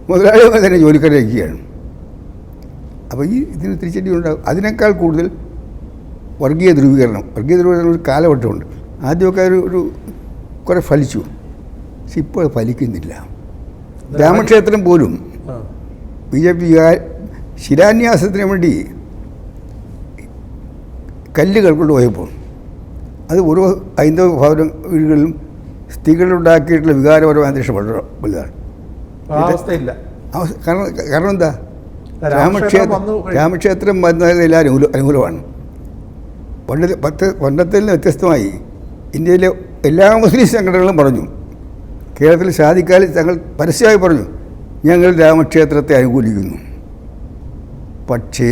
മുതലാളിമാർ തന്നെ ജോലിക്കാരായിരിക്കുകയാണ്. അപ്പോൾ ഇതിന് തിരിച്ചടി ഉണ്ടാകും. അതിനേക്കാൾ കൂടുതൽ വർഗീയ ധ്രുവീകരണം ഒരു കാലഘട്ടമുണ്ട്. ആദ്യമൊക്കെ ഒരു കുറേ ഫലിച്ചു, പക്ഷെ ഇപ്പോൾ ഫലിക്കുന്നില്ല. രാമക്ഷേത്രം പോലും BJP ശിലാന്യാസത്തിന് വേണ്ടി കല്ലുകൾ കൊണ്ടുപോയപ്പോൾ അത് ഓരോ ഹൈന്ദവ ഭവന വീടുകളിലും സ്ത്രീകളുണ്ടാക്കിയിട്ടുള്ള വികാരപരമായ അന്തരീക്ഷം വളരെ വലുതാണ്. കാരണം എന്താ? രാമക്ഷേത്രം വരുന്നതിന് എല്ലാവരും അനുകൂലമാണ്. പണ്ടത്തിൽ നിന്ന് വ്യത്യസ്തമായി ഇന്ത്യയിലെ എല്ലാ മുസ്ലിം സംഘടനകളും പറഞ്ഞു, കേരളത്തിൽ ഷാദിക്കാലിൽ തങ്ങൾ പരസ്യമായി പറഞ്ഞു, ഞങ്ങൾ രാമക്ഷേത്രത്തെ അനുകൂലിക്കുന്നു. പക്ഷേ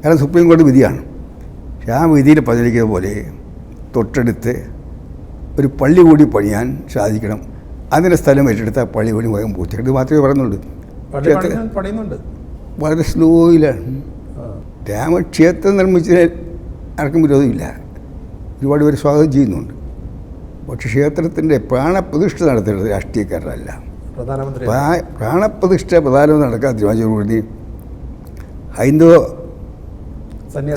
കാരണം സുപ്രീം കോടതി വിധിയാണ്. പക്ഷേ ആ വിധിയിൽ പറഞ്ഞിരിക്കുന്ന പോലെ തൊട്ടടുത്ത് ഒരു പള്ളി കൂടി പണിയാൻ സാധിക്കണം. അതിൻ്റെ സ്ഥലം ഏറ്റെടുത്താൽ പള്ളി കൂടി വേഗം പൂർത്തിയാക്കി മാത്രമേ പറയുന്നുള്ളൂ. വളരെ സ്ലോയിലാണ്. രാമക്ഷേത്രം നിർമ്മിച്ചതിന് ആർക്കും വിരോധമില്ല. ഒരുപാട് പേര് സ്വാഗതം ചെയ്യുന്നുണ്ട്. പക്ഷെ ക്ഷേത്രത്തിൻ്റെ പ്രാണപ്രതിഷ്ഠ നടത്തേണ്ടത് രാഷ്ട്രീയക്കാരല്ല. പ്രധാനമന്ത്രി പ്രാണപ്രതിഷ്ഠ പ്രധാനമന്ത്രി നടക്കാൻ തീരുമാനിച്ചതോടുകൂടി ഹൈന്ദവ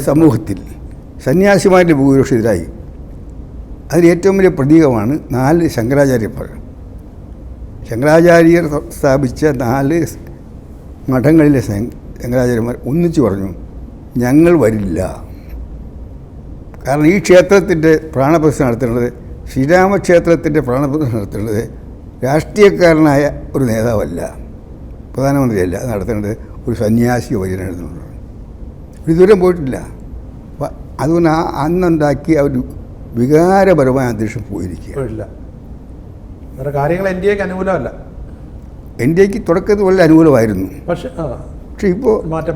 സമൂഹത്തിൽ സന്യാസിമാരുടെ ഭൂരിപക്ഷം എതിരായി. അതിന് ഏറ്റവും വലിയ പ്രതീകമാണ് 4 ശങ്കരാചാര്യന്മാർ. ശങ്കരാചാര്യർ സ്ഥാപിച്ച 4 മഠങ്ങളിലെ ശങ്കരാചാര്യന്മാർ ഒന്നിച്ചു പറഞ്ഞു, ഞങ്ങൾ വരില്ല. കാരണം ഈ ക്ഷേത്രത്തിൻ്റെ പ്രാണപ്രതിഷ്ഠ നടത്തേണ്ടത്, ശ്രീരാമക്ഷേത്രത്തിൻ്റെ പ്രാണപ്രതിഷ്ഠ നടത്തേണ്ടത് രാഷ്ട്രീയക്കാരനായ ഒരു നേതാവല്ല, പ്രധാനമന്ത്രിയല്ല. അത് നടത്തേണ്ടത് ഒരു സന്യാസിയോ വര്യനെഴുതുന്നുണ്ട്. ഇതുവരെ പോയിട്ടില്ല. അപ്പം അതുകൊണ്ട് അന്നുണ്ടാക്കിയ ഒരു വികാരപരമായ അന്തരീക്ഷം പോയിരിക്കുക. കാര്യങ്ങൾ എൻ ഡി എക്ക് അനുകൂലമല്ല. എൻ ഡി എക്ക് തുടക്കത്തിൽ വളരെ അനുകൂലമായിരുന്നു. പക്ഷേ ഇപ്പോൾ മാറ്റം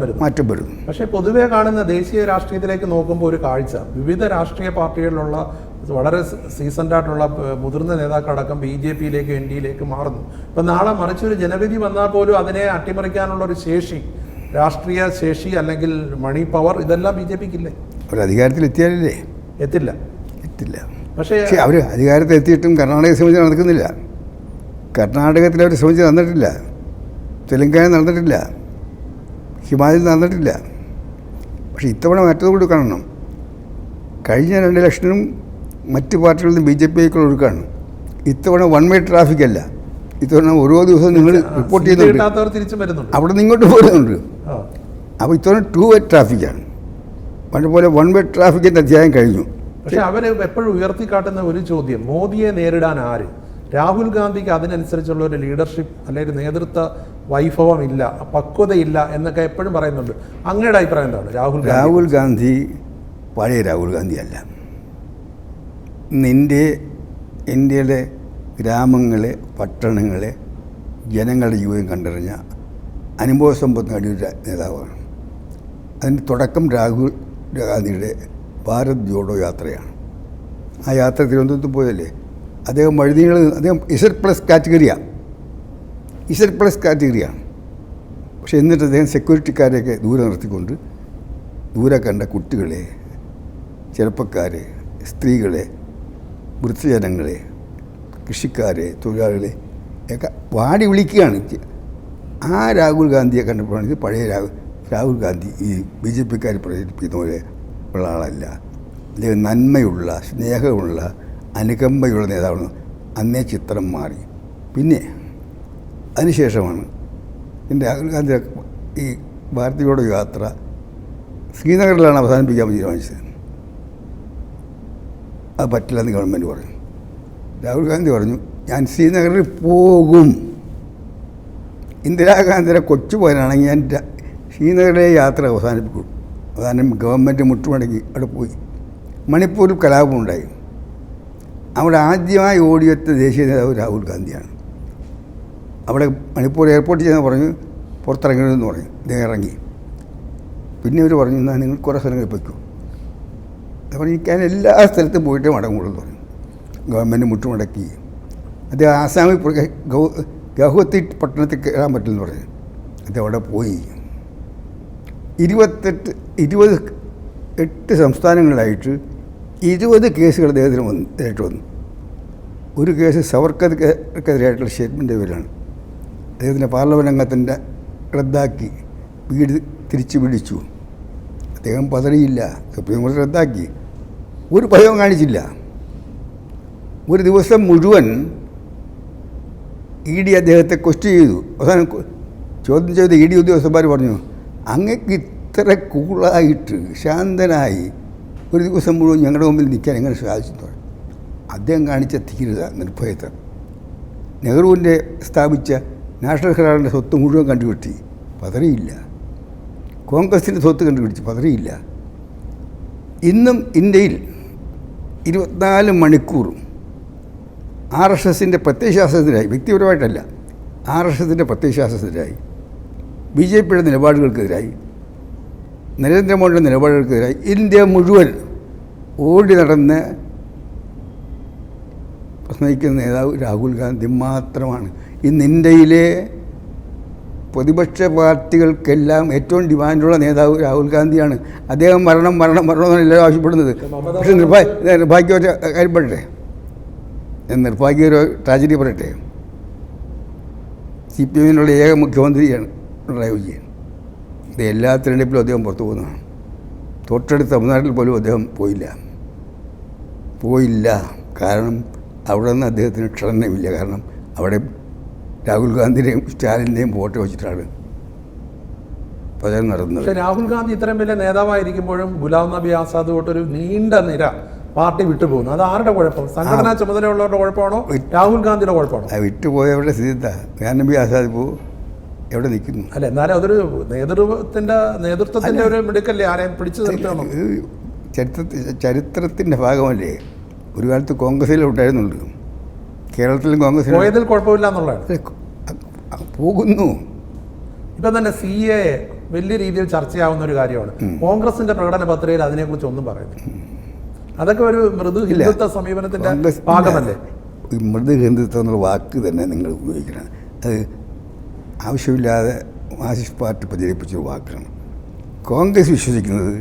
വരും. പക്ഷേ പൊതുവെ കാണുന്ന ദേശീയ രാഷ്ട്രീയത്തിലേക്ക് നോക്കുമ്പോൾ ഒരു കാഴ്ച, വിവിധ രാഷ്ട്രീയ പാർട്ടികളിലുള്ള വളരെ സീസൺഡ് ആയിട്ടുള്ള മുതിർന്ന നേതാക്കളടക്കം BJP-യിലേക്ക് എൻ ഡി എയിലേക്ക് മാറുന്നു. ഇപ്പം നാളെ മറിച്ചൊരു ജനവിധി വന്നാൽ പോലും അതിനെ അട്ടിമറിക്കാനുള്ള ഒരു ശേഷി, രാഷ്ട്രീയ ശേഷി അല്ലെങ്കിൽ മണി പവർ, ഇതെല്ലാം BJP-ക്കില്ലേ? അവർ അധികാരത്തിലെത്തിയാലല്ലേ? എത്തില്ല. പക്ഷേ അവർ അധികാരത്തിലെത്തിയിട്ടും കർണാടക ശ്രമിച്ച് നടക്കുന്നില്ല. കർണാടകത്തിൽ അവർ ശ്രമിച്ച് നടന്നിട്ടില്ല, തെലങ്കാന നടന്നിട്ടില്ല, ഹിമാചൽ നടന്നിട്ടില്ല. പക്ഷേ ഇത്തവണ മറ്റത് കൂടി കാണണം. കഴിഞ്ഞ 2 ഇലക്ഷനും മറ്റ് പാർട്ടികളിൽ നിന്ന് BJP-ക്കുള്ള ഒഴുക്കാണ്. ഇത്തവണ വൺ വേ ട്രാഫിക് അല്ല. ഇത്തവണ ഓരോ ദിവസവും നിങ്ങൾ റിപ്പോർട്ട് ചെയ്യുന്നുണ്ട്, അവിടെ നിന്ന് ഇങ്ങോട്ട് പോകുന്നുണ്ട്. അപ്പോൾ ഇത്തവണ 2 വേ ട്രാഫിക്കാണ്. പണ്ടുപോലെ വൺ വേ ട്രാഫിക്കിൻ്റെ അധ്യായം കഴിഞ്ഞു. പക്ഷെ അവർ എപ്പോഴും ഉയർത്തിക്കാട്ടുന്ന ഒരു ചോദ്യം, മോദിയെ നേരിടാൻ ആര്? രാഹുൽ ഗാന്ധിക്ക് അതിനനുസരിച്ചുള്ള ഒരു ലീഡർഷിപ്പ് അല്ലെങ്കിൽ നേതൃത്വ വൈഭവം ഇല്ല, പക്വതയില്ല എന്നൊക്കെ എപ്പോഴും പറയുന്നുണ്ട്. അങ്ങയുടെ അഭിപ്രായം എന്താണ്? രാഹുൽ ഗാന്ധി പഴയ രാഹുൽ ഗാന്ധി അല്ല. ഇന്ത്യയിലെ ഗ്രാമങ്ങളെ, പട്ടണങ്ങളെ, ജനങ്ങളുടെ ജീവിതം കണ്ടറിഞ്ഞ അനുഭവ സമ്പത്ത് നേടിയ നേതാവാണ്. അതിൻ്റെ തുടക്കം രാഹുൽ ഗാന്ധിയുടെ ഭാരത് ജോഡോ യാത്രയാണ്. ആ യാത്ര തിരുവനന്തപുരത്ത് പോയതല്ലേ. അദ്ദേഹം അദ്ദേഹം Z+ കാറ്റഗറിയാണ്. പക്ഷെ എന്നിട്ട് അദ്ദേഹം സെക്യൂരിറ്റിക്കാരെയൊക്കെ ദൂരെ നിർത്തിക്കൊണ്ട് ദൂരെ കണ്ട കുട്ടികളെ, ചെറുപ്പക്കാരെ, സ്ത്രീകളെ, വൃദ്ധജനങ്ങളെ, കൃഷിക്കാരെ, തൊഴിലാളികളെ ഒക്കെ വാടി വിളിക്കുകയാണ്. ആ രാഹുൽ ഗാന്ധിയെ കണ്ടപ്പോഴാണ് ഇത് പഴയ രാഹുൽ ഗാന്ധി ഈ BJP-ക്കാർ പ്രചരിപ്പിക്കുന്ന പോലെ ഉള്ള ആളല്ല. അദ്ദേഹം നന്മയുള്ള, സ്നേഹമുള്ള, അനുകമ്പയുള്ള നേതാവാണ്. അന്നേ ചിത്രം മാറി. പിന്നെ അതിനുശേഷമാണ് രാഹുൽ ഗാന്ധി ഈ ഭാരത് ജോഡോ യാത്ര ശ്രീനഗറിലാണ് അവസാനിപ്പിക്കാൻ തീരുമാനിച്ചത്. അത് പറ്റില്ലെന്ന് ഗവൺമെൻറ് പറഞ്ഞു. രാഹുൽ ഗാന്ധി പറഞ്ഞു, ഞാൻ ശ്രീനഗറിൽ പോകും. ഇന്ദിരാഗാന്ധിയുടെ കൊച്ചു പോയാണെങ്കിൽ ഞാൻ ശ്രീനഗറിലെ യാത്ര അവസാനിപ്പിക്കും. അവസാനം ഗവൺമെൻറ് മുട്ടുമടക്കി അവിടെ പോയി. മണിപ്പൂരിൽ കലാപമുണ്ടായി. അവിടെ ആദ്യമായി ഓടിയെത്ത ദേശീയ നേതാവ് രാഹുൽ ഗാന്ധിയാണ്. അവിടെ മണിപ്പൂർ എയർപോർട്ടിൽ ചെന്ന് പറഞ്ഞു പുറത്തിറങ്ങരുതെന്ന് പറഞ്ഞു. അദ്ദേഹം ഇറങ്ങി. പിന്നെ അവർ പറഞ്ഞു, എന്നാൽ നിങ്ങൾ കുറേ സ്ഥലങ്ങളിൽ പൊയ്ക്കോ. അപ്പോൾ ഞാൻ എല്ലാ സ്ഥലത്തും പോയിട്ടേ മടങ്ങുള്ളൂ എന്ന് പറഞ്ഞു. ഗവൺമെൻറ് മുട്ടുമടക്കി. അദ്ദേഹം ആസാമിൽ ഗൗഹത്തി പട്ടണത്തിൽ കയറാൻ പറ്റില്ലെന്ന് പറഞ്ഞു. അദ്ദേഹം അവിടെ പോയി. 28 സംസ്ഥാനങ്ങളിലായിട്ട് 20 കേസുകൾ അദ്ദേഹത്തിന് നേരിട്ട് വന്നു. ഒരു കേസ് സവർക്കർക്കെതിരായിട്ടുള്ള സ്റ്റേറ്റ്മെൻ്റ് പേരിലാണ്. അദ്ദേഹത്തിൻ്റെ പാർലമെൻറ്റ് അംഗത്തിൻ്റെ റദ്ദാക്കി, വീട് തിരിച്ചു പിടിച്ചു. അദ്ദേഹം പതറിയില്ല. സുപ്രീം കോടതി റദ്ദാക്കി. ഒരു ഭയവും കാണിച്ചില്ല. ഒരു ദിവസം മുഴുവൻ ED അദ്ദേഹത്തെ ക്വസ്റ്റ്യൻ ചെയ്തു. അവസാനം ചോദ്യം ചെയ്ത് ED ഉദ്യോഗസ്ഥന്മാർ പറഞ്ഞു, അങ്ങക്ക് ഇത്ര കൂളായിട്ട് ശാന്തനായി ഒരു ദിവസം മുഴുവൻ ഞങ്ങളുടെ മുമ്പിൽ നിൽക്കാൻ എങ്ങനെ സാധിച്ചു? അദ്ദേഹം കാണിച്ച ധീരത, നിർഭയത. നെഹ്റുവിൻ്റെ സ്ഥാപിച്ച നാഷണൽ ഹെറാൾഡിൻ്റെ സ്വത്ത് മുഴുവൻ കണ്ടുപിടിച്ച് പതറിയില്ല. കോൺഗ്രസിൻ്റെ സ്വത്ത് കണ്ടുപിടിച്ച് പതറിയില്ല. ഇന്നും ഇന്ത്യയിൽ 24 മണിക്കൂറും RSSൻ്റെ പ്രത്യയശാസ്ത്രത്തിനായി, വ്യക്തിപരമായിട്ടല്ല, RSSൻ്റെ പ്രത്യയശാസ്ത്രത്തിനായി, BJP-യുടെ നിലപാടുകൾക്കെതിരായി, നരേന്ദ്രമോദിയുടെ നിലപാടുകൾക്കെതിരായി ഇന്ത്യ മുഴുവൻ ഓടി നടന്ന് പ്രസംഗിക്കുന്ന നേതാവ് രാഹുൽ ഗാന്ധി മാത്രമാണ്. ഇന്ന് ഇന്ത്യയിലെ പ്രതിപക്ഷ പാർട്ടികൾക്കെല്ലാം ഏറ്റവും ഡിമാൻഡുള്ള നേതാവ് രാഹുൽ ഗാന്ധിയാണ്. അദ്ദേഹം മരണം എന്നാണ് എല്ലാവരും ആവശ്യപ്പെടുന്നത്. പക്ഷേ നിർഭാഗ്യവശ കാര്യപ്പെടട്ടെ, ഞാൻ നിർഭാഗ്യ ഒരു ട്രാജഡി പറയട്ടെ. CPM-നുള്ള ഏക മുഖ്യമന്ത്രിയാണ് പിണറായി വിജയൻ. ഇത് എല്ലാ തിരഞ്ഞെടുപ്പിലും അദ്ദേഹം പുറത്തു പോകുന്നതാണ്. തൊട്ടടുത്ത തമിഴ്നാട്ടിൽ പോലും അദ്ദേഹം പോയില്ല. കാരണം അവിടെ നിന്ന് അദ്ദേഹത്തിന് ക്ഷണനമില്ല. കാരണം അവിടെ രാഹുൽ ഗാന്ധിയുടെയും സ്റ്റാലിൻ്റെയും ഫോട്ടോ വെച്ചിട്ടാണ് പ്രചരണം നടത്തുന്നത്. പക്ഷേ രാഹുൽ ഗാന്ധി ഇത്രയും വലിയ നേതാവായിരിക്കുമ്പോഴും ഗുലാം നബി ആസാദ് തൊട്ടൊരു നീണ്ട നിര പാർട്ടി വിട്ടുപോകുന്നു. അത് ആരുടെ കുഴപ്പം? സംഘടനാ ചുമതലയുള്ളവരുടെ കുഴപ്പമാണോ രാഹുൽ ഗാന്ധിയുടെ കുഴപ്പമാണോ? വിട്ടുപോയവരുടെ സ്ഥിതിത്ത ഗുലാം നബി ആസാദ് ഇപ്പോൾ എവിടെ നിൽക്കുന്നു? അല്ല, എന്നാലും അതൊരു നേതൃത്വത്തിന്റെ ഒരു മിടുക്കല്ലേ, ആരെയും പിടിച്ചു നിർത്തണം. ചരിത്രത്തിൻ്റെ ഭാഗമല്ലേ. ഒരു കാലത്ത് കോൺഗ്രസിലുണ്ടായിരുന്നുള്ളൂ. കേരളത്തിലും കോൺഗ്രസ് പോയതിൽ കുഴപ്പമില്ല എന്നുള്ളതാണ്. പോകുന്നു. ഇപ്പം തന്നെ CAA വലിയ രീതിയിൽ ചർച്ചയാവുന്ന ഒരു കാര്യമാണ്. കോൺഗ്രസിന്റെ പ്രകടന പത്രികയിൽ അതിനെക്കുറിച്ച് ഒന്നും പറയുന്നു. അതൊക്കെ ഒരു മൃദു ഹിന്ദുത്വ സമീപനത്തിന്റെ ഭാഗമല്ലേ? മൃദു ഹിന്ദുത്വം എന്നുള്ള വാക്ക് തന്നെ നിങ്ങൾ ഉപയോഗിക്കണം. അത് ആവശ്യമില്ലാതെ മാർക്സിസ്റ്റ് പാർട്ടി പ്രചരിപ്പിച്ചൊരു വാക്കാണ്. കോൺഗ്രസ് വിശ്വസിക്കുന്നത്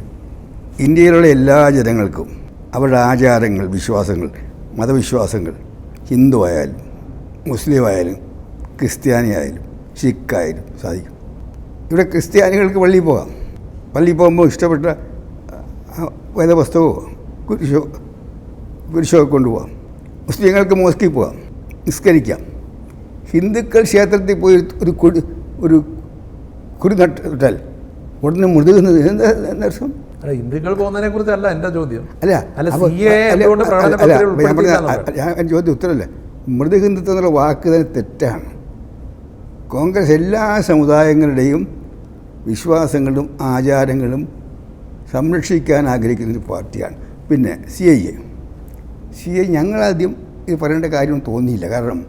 ഇന്ത്യയിലുള്ള എല്ലാ ജനങ്ങൾക്കും അവരുടെ ആചാരങ്ങൾ, വിശ്വാസങ്ങൾ, മതവിശ്വാസങ്ങൾ, ഹിന്ദു ആയാലും മുസ്ലിം ആയാലും ക്രിസ്ത്യാനി ആയാലും സിഖായാലും സാധിക്കും. ഇവിടെ ക്രിസ്ത്യാനികൾക്ക് പള്ളിയിൽ പോകാം. പള്ളിയിൽ പോകുമ്പോൾ ഇഷ്ടപ്പെട്ട വേദപുസ്തകമോ കുരിശോ കൊണ്ടുപോകാം. മുസ്ലിങ്ങൾക്ക് മോസ്കിൽ പോകാം, നിസ്കരിക്കാം. ഹിന്ദുക്കൾ ക്ഷേത്രത്തിൽ പോയി ഒരു കുറി നട്ടാൽ ഉടനെ മുഴുകുന്നത് എന്നർത്ഥം? അല്ല, ഹിന്ദുക്കൾ പോകുന്നതിനെ കുറിച്ചല്ല എൻ്റെ ചോദ്യം. ഞാൻ ചോദ്യം ഉത്തരമല്ല. മൃദു ഹിന്ദുത്വം എന്നുള്ള വാക്ക് തന്നെ തെറ്റാണ്. കോൺഗ്രസ് എല്ലാ സമുദായങ്ങളുടെയും വിശ്വാസങ്ങളും ആചാരങ്ങളും സംരക്ഷിക്കാൻ ആഗ്രഹിക്കുന്നൊരു പാർട്ടിയാണ്. പിന്നെ CIA ഞങ്ങളാദ്യം ഇത് പറയേണ്ട കാര്യം തോന്നിയില്ല. കാരണം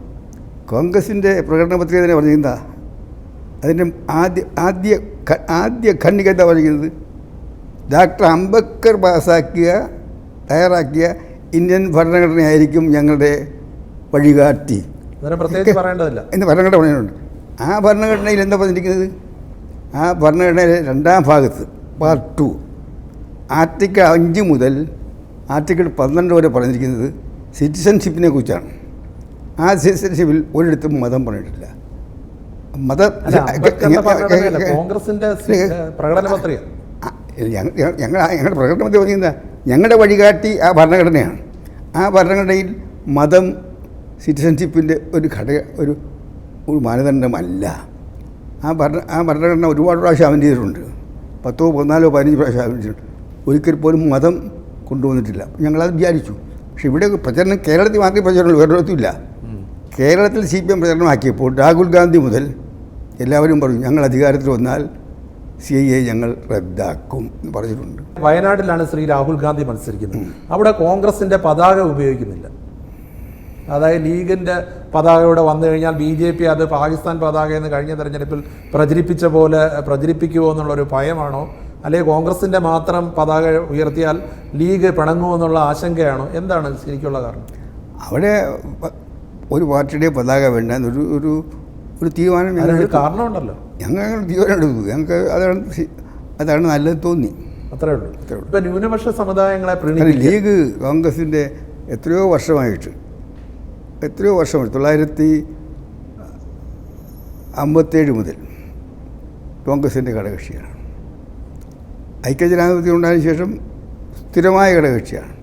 കോൺഗ്രസിൻ്റെ പ്രകടന പത്രിക തന്നെ പറഞ്ഞിരുന്ന അതിൻ്റെ ആദ്യ ഖണ്ഡിക എന്താ പറഞ്ഞിരിക്കുന്നത്? ഡോക്ടർ അംബേദ്കർ തയ്യാറാക്കിയ ഇന്ത്യൻ ഭരണഘടനയായിരിക്കും ഞങ്ങളുടെ വഴികാട്ടി പ്രത്യേകിച്ച് പറയേണ്ടതില്ല എന്ന് ഭരണഘടന പറയുന്നുണ്ട്. ആ ഭരണഘടനയിൽ എന്താ പറഞ്ഞിരിക്കുന്നത്? ആ ഭരണഘടനയിലെ 2ാം ഭാഗത്ത് പാർട്ട് 2 ആർട്ടിക്കിൾ 5 മുതൽ ആർട്ടിക്കിൾ 12 വരെ പറഞ്ഞിരിക്കുന്നത് സിറ്റിസൺഷിപ്പിനെ കുറിച്ചാണ്. ആ സിറ്റിസൺഷിപ്പിൽ ഒരിടത്തും മതം പറഞ്ഞിട്ടില്ല. കോൺഗ്രസിന്റെ പ്രകടന പത്രിക ഞങ്ങളുടെ പ്രകടന പത്രിക പറഞ്ഞിരുന്ന ഞങ്ങളുടെ വഴികാട്ടി ആ ഭരണഘടനയാണ്. ആ ഭരണഘടനയിൽ മതം സിറ്റിസൺഷിപ്പിൻ്റെ ഒരു മാനദണ്ഡമല്ല. ആ ഭരണഘടന ഒരുപാട് പ്രാവശ്യം അമെൻഡ് ചെയ്തിട്ടുണ്ട്. 10, 14, 15 പ്രാവശ്യം അമെൻഡ് ചെയ്തിട്ടുണ്ട്. ഒരിക്കൽ പോലും മതം കൊണ്ടുവന്നിട്ടില്ല. ഞങ്ങളത് വിചാരിച്ചു. പക്ഷെ ഇവിടെ പ്രചരണം കേരളത്തിൽ മാത്രമേ പ്രചരണമുള്ളൂ, വേറൊരിടത്തും ഇല്ല. കേരളത്തിൽ CPM പ്രചരണമാക്കിയപ്പോൾ രാഹുൽ ഗാന്ധി മുതൽ എല്ലാവരും പറഞ്ഞു ഞങ്ങൾ അധികാരത്തിൽ വന്നാൽ CIA ഞങ്ങൾ റദ്ദാക്കും എന്ന് പറഞ്ഞിട്ടുണ്ട്. വയനാട്ടിലാണ് ശ്രീ രാഹുൽ ഗാന്ധി മത്സരിക്കുന്നത്. അവിടെ കോൺഗ്രസിന്റെ പതാക ഉപയോഗിക്കുന്നില്ല. അതായത് ലീഗിൻ്റെ പതാക ഇവിടെ വന്നു കഴിഞ്ഞാൽ BJP അത് പാകിസ്ഥാൻ പതാക എന്ന് കഴിഞ്ഞ തെരഞ്ഞെടുപ്പിൽ പ്രചരിപ്പിച്ച പോലെ പ്രചരിപ്പിക്കുമോ എന്നുള്ളൊരു ഭയമാണോ, അല്ലെങ്കിൽ കോൺഗ്രസിൻ്റെ മാത്രം പതാക ഉയർത്തിയാൽ ലീഗ് പിണങ്ങുമോ എന്നുള്ള ആശങ്കയാണോ? എന്താണ് ശരിക്കുള്ള കാരണം? അവിടെ ഒരു പാർട്ടിയുടെ പതാക വേണ്ട ഒരു തീരുമാനം കാരണമുണ്ടല്ലോ. ഞങ്ങൾ തീരുമാനം എടുത്തു. ഞങ്ങൾക്ക് അതാണ് നല്ലത് തോന്നി. അത്രേ ഉള്ളൂ. ഇപ്പം ന്യൂനപക്ഷ സമുദായങ്ങളെ ലീഗ് കോൺഗ്രസിൻ്റെ എത്രയോ വർഷമായിട്ട് 1957 മുതൽ കോൺഗ്രസിൻ്റെ ഘടകകക്ഷിയാണ്. ഐക്യജനാധിപത്യം ഉണ്ടായതിനു ശേഷം സ്ഥിരമായ ഘടകകക്ഷിയാണ്.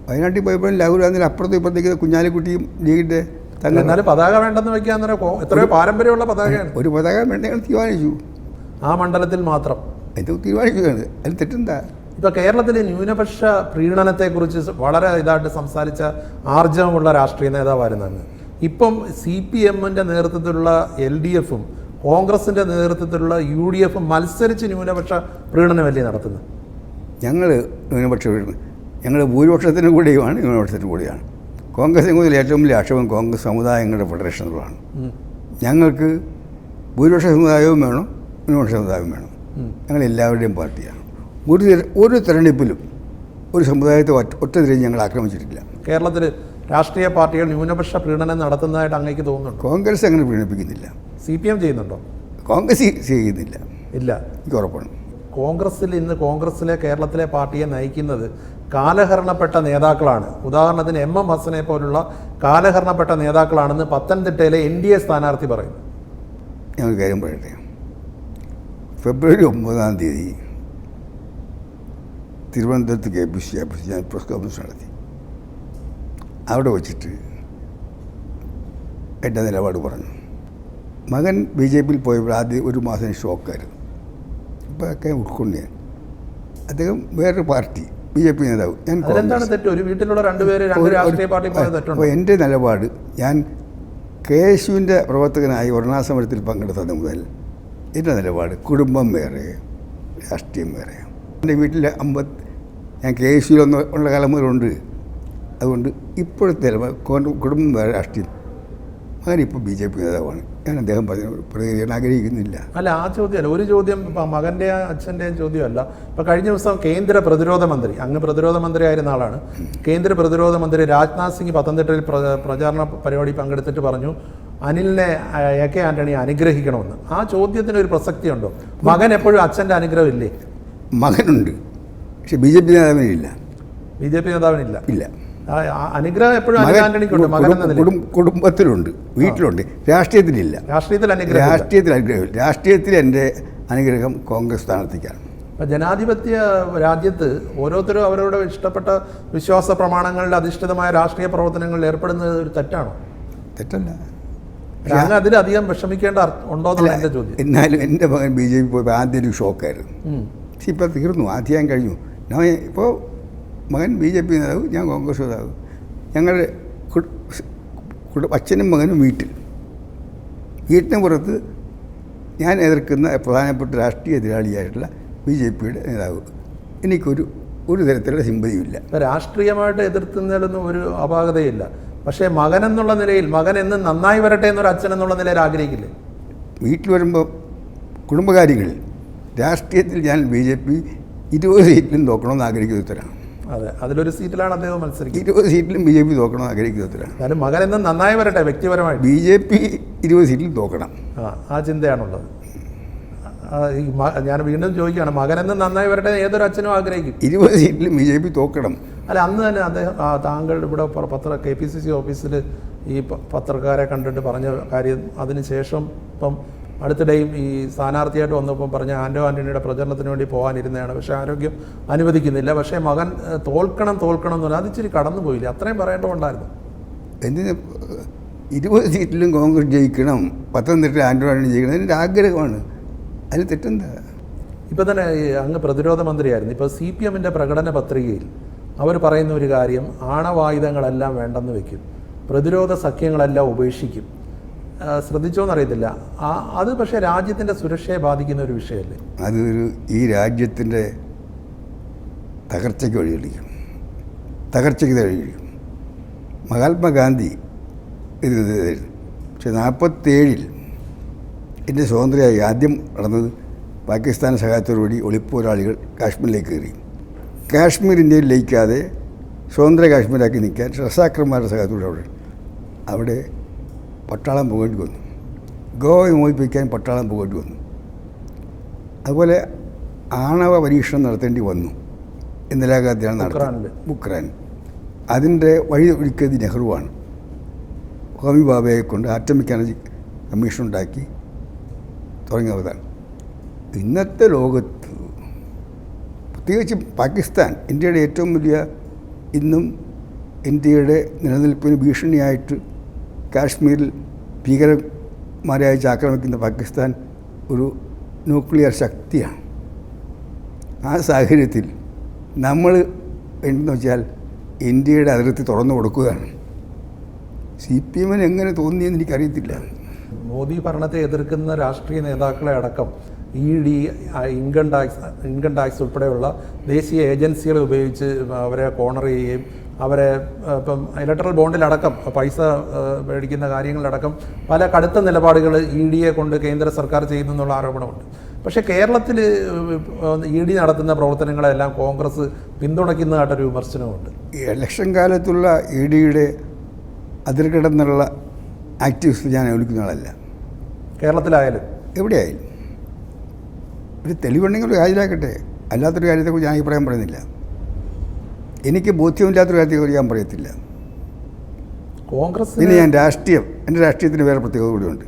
വയനാട്ടിൽ പോയപ്പോൾ രാഹുൽ ഗാന്ധിയുടെ അപ്പുറത്തും ഇപ്പുറത്തേക്ക് കുഞ്ഞാലിക്കുട്ടിയും ലീഗിൻ്റെ എന്നാലും പതാക വേണ്ടെന്ന് വെക്കാൻ എത്രയോ പാരമ്പര്യമുള്ള പതാകയാണ്. ഒരു പതാക വേണ്ട ഞങ്ങൾ തീരുമാനിച്ചു. ആ മണ്ഡലത്തിൽ മാത്രം എന്ത് തീരുമാനിക്കുകയാണ്? അതിൽ തെറ്റെന്താ? ഇപ്പോൾ കേരളത്തിലെ ന്യൂനപക്ഷ പ്രീണനത്തെക്കുറിച്ച് വളരെ ഇതായിട്ട് സംസാരിച്ച ആർജവമുള്ള രാഷ്ട്രീയ നേതാവായിരുന്നാണ്. ഇപ്പം CPM-ൻ്റെ നേതൃത്വത്തിലുള്ള LDF-ഉം കോൺഗ്രസിൻ്റെ നേതൃത്വത്തിലുള്ള UDF-ഉം മത്സരിച്ച് ന്യൂനപക്ഷ പ്രീണനമല്ലേ നടത്തുന്നത്? ഞങ്ങൾ ന്യൂനപക്ഷ പ്രീണനം ഞങ്ങൾ ഭൂരിപക്ഷത്തിന് കൂടെയുമാണ്, ന്യൂനപക്ഷത്തിന് കൂടെയാണ്. കോൺഗ്രസിനെ കൂടുതൽ ഏറ്റവും വലിയ ആക്ഷേപം കോൺഗ്രസ് സമുദായങ്ങളുടെ ഫെഡറേഷൻ എന്നുള്ളതാണ്. ഞങ്ങൾക്ക് ഭൂരിപക്ഷ സമുദായവും വേണം, ന്യൂനപക്ഷ സമുദായവും വേണം. ഞങ്ങൾ എല്ലാവരുടെയും പാർട്ടിയാണ്. ഒരു തെരഞ്ഞെടുപ്പിലും ഒരു സമുദായത്തെ ഒറ്റ തിരിഞ്ഞ് ഞങ്ങൾ ആക്രമിച്ചിട്ടില്ല. കേരളത്തിൽ രാഷ്ട്രീയ പാർട്ടികൾ ന്യൂനപക്ഷ പ്രീണനം നടത്തുന്നതായിട്ട് അങ്ങേക്ക് തോന്നുന്നുണ്ട്? കോൺഗ്രസ് അങ്ങനെ പ്രീണിപ്പിക്കുന്നില്ല. CPM ചെയ്യുന്നുണ്ടോ? കോൺഗ്രസ് ചെയ്യുന്നില്ല. ഇല്ല, എനിക്ക് ഉറപ്പാണ്. കോൺഗ്രസിലെ കേരളത്തിലെ പാർട്ടിയെ നയിക്കുന്നത് കാലഹരണപ്പെട്ട നേതാക്കളാണ്. ഉദാഹരണത്തിന് MM ഹസനെ പോലുള്ള കാലഹരണപ്പെട്ട നേതാക്കളാണെന്ന് പത്തനംതിട്ടയിലെ NDA സ്ഥാനാർത്ഥി പറയുന്നു. ഞാൻ ഒരു കാര്യം പറയട്ടെ. ഫെബ്രുവരി 9-ാം തീയതി തിരുവനന്തപുരത്ത് KPCC ഓഫീസിൽ ഞാൻ പ്രസ് കോൺഫറൻസ് നടത്തി. അവിടെ വച്ചിട്ട് എൻ്റെ നിലപാട് പറഞ്ഞു. മകൻ BJPയിൽ പോയപ്പോൾ ആദ്യം ഒരു മാസം ഷോക്കായിരുന്നു. ഇപ്പോൾ ഒക്കെ ഉൾക്കൊണ്ട് ഞാൻ അദ്ദേഹം വേറൊരു പാർട്ടി BJP നേതാവ്, ഞാൻ അതെന്താണ് തെറ്റ്? ഒരു വീട്ടിലുള്ള രണ്ടുപേര് രണ്ട് രാഷ്ട്രീയ പാർട്ടി പോയത് തെറ്റുണ്ടോ? അപ്പോൾ എൻ്റെ നിലപാട്, ഞാൻ KSUവിൻ്റെ പ്രവർത്തകനായി വർണ്ണാസമരത്തിൽ പങ്കെടുത്തത് മുതൽ എൻ്റെ നിലപാട് കുടുംബം വേറെ രാഷ്ട്രീയം വേറെ. എൻ്റെ വീട്ടിൽ ഞാൻ KSUവിലൊന്നും ഉള്ള കാലം മുതലുണ്ട്. അതുകൊണ്ട് ഇപ്പോഴത്തെ കുടുംബം വേറെ രാഷ്ട്രീയം. മകനിപ്പോൾ BJP നേതാവാണ്. ഞാൻ അദ്ദേഹം പ്രതികരിക്കാൻ ആഗ്രഹിക്കുന്നില്ല. അല്ല, ആ ചോദ്യമല്ല. ഒരു ചോദ്യം ഇപ്പം മകൻ്റെയും അച്ഛൻ്റെയും ചോദ്യമല്ല. ഇപ്പം കഴിഞ്ഞ ദിവസം കേന്ദ്ര പ്രതിരോധ മന്ത്രി, അങ്ങ് പ്രതിരോധ മന്ത്രി ആയിരുന്ന ആളാണ്, കേന്ദ്ര പ്രതിരോധ മന്ത്രി രാജ്നാഥ് സിംഗ് പത്തനംതിട്ടയിൽ പ്രചാരണ പരിപാടി പങ്കെടുത്തിട്ട് പറഞ്ഞു അനിലിനെ AK ആന്റണി അനുഗ്രഹിക്കണമെന്ന്. ആ ചോദ്യത്തിന് ഒരു പ്രസക്തിയുണ്ടോ? മകൻ എപ്പോഴും അച്ഛൻ്റെ അനുഗ്രഹം ഇല്ലേ? മകനുണ്ട്, പക്ഷെ BJP നേതാവിനില്ല. BJP നേതാവിനില്ല. ഇല്ല. അനുഗ്രഹം എപ്പോഴും ആന്റണിക്കുണ്ട്. മകൻ എന്ന നിലയിൽ കുടുംബത്തിലുണ്ട്, വീട്ടിലുണ്ട്, രാഷ്ട്രീയത്തിലില്ല. രാഷ്ട്രീയത്തിൽ അനുഗ്രഹമില്ല. രാഷ്ട്രീയത്തിൽ എൻ്റെ അനുഗ്രഹം കോൺഗ്രസ് സ്ഥാനാർത്ഥിക്കാണ്. ഇപ്പം ജനാധിപത്യ രാജ്യത്ത് ഓരോരുത്തരും അവരുടെ ഇഷ്ടപ്പെട്ട വിശ്വാസ പ്രമാണങ്ങളിൽ അധിഷ്ഠിതമായ രാഷ്ട്രീയ പ്രവർത്തനങ്ങളിൽ ഏർപ്പെടുന്നത് ഒരു തെറ്റാണോ? തെറ്റല്ല. അങ്ങ് അതിലധികം വിഷമിക്കേണ്ട ഉണ്ടോ എന്നുള്ള എൻ്റെ ചോദ്യം. എന്നാലും എൻ്റെ മകൻ BJP പോയപ്പോൾ ആദ്യം ഒരു ഷോക്കായിരുന്നു. പക്ഷെ ഇപ്പോൾ തീർന്നു, അധ്യായം കഴിഞ്ഞു. ഞാൻ ഇപ്പോൾ മകൻ BJP നേതാവ്, ഞാൻ കോൺഗ്രസ് നേതാവ്. ഞങ്ങളുടെ അച്ഛനും മകനും വീട്ടിന് പുറത്ത് ഞാൻ എതിർക്കുന്ന പ്രധാനപ്പെട്ട രാഷ്ട്രീയ എതിരാളിയായിട്ടുള്ള BJPയുടെ നേതാവ്. എനിക്കൊരു തരത്തിലുള്ള സിമ്പതിയുമില്ല. രാഷ്ട്രീയമായിട്ട് എതിർത്തുന്നതിലൊന്നും ഒരു അപാകതയില്ല. പക്ഷേ മകൻ എന്നുള്ള നിലയിൽ, മകൻ എന്ന് നന്നായി വരട്ടെ എന്നൊരു അച്ഛൻ എന്നുള്ള നിലയിൽ ആഗ്രഹിക്കില്ലേ? വീട്ടിൽ വരുമ്പോൾ കുടുംബകാര്യങ്ങളിൽ രാഷ്ട്രീയത്തിൽ ഞാൻ BJP 20 സീറ്റിലും തോക്കണമെന്ന് ആഗ്രഹിക്കുന്ന ഉത്തരമാണ്. അതെ, അതിലൊരു സീറ്റിലാണ് അദ്ദേഹം മത്സരിക്കുന്നത്. 20 സീറ്റിലും BJP തോക്കണമെന്ന് ആഗ്രഹിക്കുന്ന ഉത്തരമാണ്. എന്നാലും മകൻ എന്ന് നന്നായി വരട്ടെ വ്യക്തിപരമായിട്ട്. BJP 20 സീറ്റിലും തോക്കണം. ആ ചിന്തയാണുള്ളത്. ഞാൻ വീണ്ടും ചോദിക്കുകയാണ്, മകനെന്ന് നന്നായി വരട്ടെ ഏതൊരു അച്ഛനും ആഗ്രഹിക്കും. 20 സീറ്റിലും BJP തോക്കണം. അല്ല, അന്ന് തന്നെ അദ്ദേഹം താങ്കൾ ഇവിടെ KPCC ഓഫീസിൽ ഈ പത്രക്കാരെ കണ്ടിട്ട് പറഞ്ഞ കാര്യം, അതിനുശേഷം ഇപ്പം അടുത്തിടെയും ഈ സ്ഥാനാർത്ഥിയായിട്ട് വന്നപ്പം പറഞ്ഞ ആൻ്റണിയുടെ പ്രചരണത്തിന് വേണ്ടി പോകാനിരുന്നതാണ്, പക്ഷേ ആരോഗ്യം അനുവദിക്കുന്നില്ല. പക്ഷേ മകൻ തോൽക്കണം എന്ന് പറഞ്ഞാൽ അതിച്ചിരി കടന്നുപോയില്ല, അത്രയും പറയേണ്ടതുണ്ടായിരുന്നു. എന്തിന് 20 സീറ്റിലും കോൺഗ്രസ് ജയിക്കണം, പത്തനംതിട്ട ആൻ്റണി ജയിക്കണം, എൻ്റെ ആഗ്രഹമാണ്. അതിന് തെറ്റെന്താ? ഇപ്പം തന്നെ അങ്ങ് പ്രതിരോധ മന്ത്രിയായിരുന്നു. ഇപ്പോൾ CPMൻ്റെ പ്രകടന പത്രികയിൽ അവർ പറയുന്ന ഒരു കാര്യം, ആണവായുധങ്ങളെല്ലാം വേണ്ടെന്ന് വയ്ക്കും, പ്രതിരോധ സഖ്യങ്ങളെല്ലാം ഉപേക്ഷിക്കും. ശ്രദ്ധിച്ചോന്നറിയത്തില്ല. അത് പക്ഷേ രാജ്യത്തിൻ്റെ സുരക്ഷയെ ബാധിക്കുന്ന ഒരു വിഷയമല്ലേ? ഈ രാജ്യത്തിൻ്റെ തകർച്ചയ്ക്ക് വഴിയൊളിക്കും. മഹാത്മാഗാന്ധി എതിരെതിരായിരുന്നു. പക്ഷെ 47-ൽ എൻ്റെ സ്വാതന്ത്ര്യമായി ആദ്യം നടന്നത് പാകിസ്ഥാൻ സഹായത്തോടുകൂടി ഒളിപ്പോരാളികൾ കാശ്മീരിലേക്ക് കയറി. കാശ്മീർ ഇന്ത്യയിൽ ലയിക്കാതെ സ്വതന്ത്ര കാശ്മീരാക്കി നിൽക്കാൻ റസാക്കർമാരുടെ സഹായത്തോടെ അവിടെ പട്ടാളം പോകേണ്ടി വന്നു. ഗോവ വിമോചിപ്പിക്കാൻ പട്ടാളം പോകേണ്ടി വന്നു. അതുപോലെ ആണവ പരീക്ഷണം നടത്തേണ്ടി വന്നു. ഇന്ദിരാഗാന്ധിയാണ് നടത്തുന്നത്, ബുക്രാൻ. അതിൻ്റെ വഴി ഒഴുക്കിയത് നെഹ്റുവാണ്. ഹോമി ബാബയെ കൊണ്ട് ആറ്റമിക് എനർജി കമ്മീഷൻ ഉണ്ടാക്കി തുടങ്ങിയതാണ്. ഇന്നത്തെ ലോകത്ത് പ്രത്യേകിച്ച് പാകിസ്ഥാൻ, ഇന്ത്യയുടെ ഏറ്റവും വലിയ, ഇന്നും ഇന്ത്യയുടെ നിലനിൽപ്പിന് ഭീഷണിയായിട്ട് കാശ്മീരിൽ ഭീകരന്മാരെ അയച്ച് ആക്രമിക്കുന്ന പാകിസ്ഥാൻ ഒരു ന്യൂക്ലിയർ ശക്തിയാണ്. ആ സാഹചര്യത്തിൽ നമ്മൾ എന്തെന്ന് വെച്ചാൽ ഇന്ത്യയുടെ അതിർത്തി തുറന്നു കൊടുക്കുകയാണ്. CPMന് എങ്ങനെ തോന്നിയെന്ന് എനിക്കറിയത്തില്ല. മോദി ഭരണത്തെ എതിർക്കുന്ന രാഷ്ട്രീയ നേതാക്കളെ അടക്കം ED, ഇൻകം ടാക്സ് ഉൾപ്പെടെയുള്ള ദേശീയ ഏജൻസികളെ ഉപയോഗിച്ച് അവരെ കോർണർ ചെയ്യുകയും അവരെ ഇപ്പം ഇലക്ട്രൽ ബോണ്ടിലടക്കം പൈസ മേടിക്കുന്ന കാര്യങ്ങളിലടക്കം പല കടുത്ത നിലപാടുകൾ EDയെ കൊണ്ട് കേന്ദ്ര സർക്കാർ ചെയ്യുന്നു എന്നുള്ള ആരോപണമുണ്ട്. പക്ഷേ കേരളത്തിൽ ED നടത്തുന്ന പ്രവർത്തനങ്ങളെല്ലാം കോൺഗ്രസ് പിന്തുണയ്ക്കുന്നതായിട്ടൊരു വിമർശനമുണ്ട്. ഈ ഇലക്ഷൻ കാലത്തുള്ള EDയുടെ അതിർകിടന്നുള്ള ആക്ടിവിസ്റ്റ് ഞാൻ വിളിക്കുന്ന ആളല്ല. കേരളത്തിലായാലും എവിടെയായാലും ഒരു തെളിവുണ്ടെങ്കിൽ ഹാജരാക്കട്ടെ. അല്ലാത്തൊരു കാര്യത്തെക്കുറിച്ച് ഞാൻ അഭിപ്രായം പറയുന്നില്ല. എനിക്ക് ബോധ്യമില്ലാത്തൊരു കാര്യത്തിൽ ഞാൻ പറയത്തില്ല. കോൺഗ്രസ് പിന്നെ ഞാൻ എൻ്റെ രാഷ്ട്രീയത്തിന് വേറെ പ്രത്യേകത കൂടിയുണ്ട്.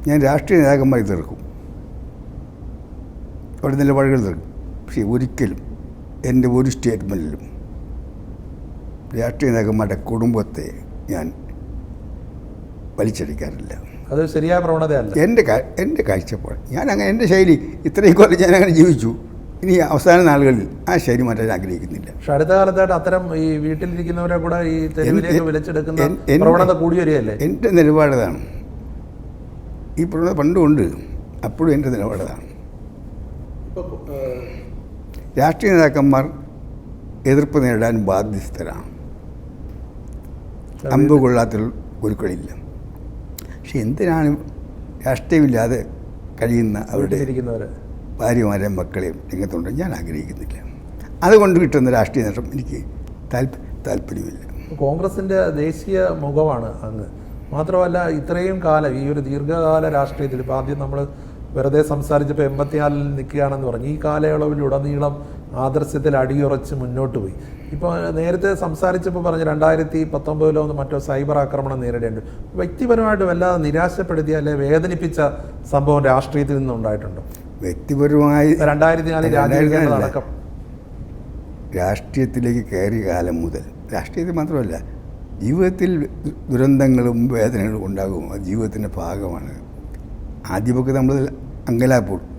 ഞാൻ രാഷ്ട്രീയ നേതാക്കന്മാരെ തീർക്കും, അവിടെ നിലപാടുകൾ തീർക്കും. പക്ഷേ ഒരിക്കലും എൻ്റെ ഒരു സ്റ്റേറ്റ്മെൻറ്റിലും രാഷ്ട്രീയ നേതാക്കന്മാരുടെ കുടുംബത്തെ ഞാൻ വലിച്ചടിക്കാറില്ല. അത് ശരിയായ പ്രവണതയല്ല. എൻ്റെ കാഴ്ചപ്പാട് എൻ്റെ ശൈലി ഇത്രയും കൊല്ലം ഞാൻ അങ്ങനെ ജീവിച്ചു. ഇനി അവസാന നാളുകളിൽ ആ ശൈലി മാറ്റാൻ ആഗ്രഹിക്കുന്നില്ല. പക്ഷെ അടുത്ത കാലത്തായിട്ട് അത്തരം ഈ വീട്ടിലിരിക്കുന്നവരെ കൂടെ ഈ തെരുവിലേക്ക് വിളിച്ചെടുക്കുന്ന പ്രവണത കൂടി വരികയല്ലേ? എൻ്റെ നിലപാടതാണ്. ഈ പ്രവണത പണ്ടുമുണ്ട്, അപ്പോഴും എൻ്റെ നിലപാടതാണ്. രാഷ്ട്രീയ നേതാക്കന്മാർ എതിർപ്പ് നേരിടാൻ ബാധ്യസ്ഥരാണ്. അമ്പ് കൊള്ളാത്തൊരു കുരുക്കളില്ല. പക്ഷെ എന്തിനാണ് രാഷ്ട്രീയമില്ലാതെ കഴിയുന്ന അവരുടെ ഭാര്യമാരെയും മക്കളെയും രംഗത്തുണ്ട് ഞാൻ ആഗ്രഹിക്കുന്നില്ല. അതുകൊണ്ട് കിട്ടുന്ന രാഷ്ട്രീയ നേട്ടം എനിക്ക് താല്പര്യമില്ല. കോൺഗ്രസിൻ്റെ ദേശീയ മുഖമാണ് അങ്ങ്. മാത്രമല്ല ഇത്രയും കാലം ഈ ഒരു ദീർഘകാല രാഷ്ട്രീയത്തിൽ ഇപ്പോൾ ആദ്യം നമ്മൾ വെറുതെ സംസാരിച്ചപ്പോൾ 84 നിൽക്കുകയാണെന്ന് പറഞ്ഞു. ഈ കാലയളവിലുടനീളം ആദർശത്തിൽ അടിയുറച്ച് മുന്നോട്ട് പോയി. ഇപ്പോൾ നേരത്തെ സംസാരിച്ചപ്പോൾ പറഞ്ഞ് 2019 മറ്റോ സൈബർ ആക്രമണം നേരിടേണ്ടി. വ്യക്തിപരമായിട്ട് വല്ലാതെ നിരാശപ്പെടുത്തിയ അല്ലെ വേദനിപ്പിച്ച സംഭവം രാഷ്ട്രീയത്തിൽ നിന്നുണ്ടായിട്ടുണ്ടോ? വ്യക്തിപരമായി 2004 അടക്കം രാഷ്ട്രീയത്തിലേക്ക് കയറിയ കാലം മുതൽ, രാഷ്ട്രീയത്തിൽ മാത്രമല്ല ജീവിതത്തിൽ ദുരന്തങ്ങളും വേദനകളും ഉണ്ടാകും. അത് ജീവിതത്തിൻ്റെ ഭാഗമാണ്. ആദ്യമൊക്കെ നമ്മൾ അങ്കലാപ്പെടും,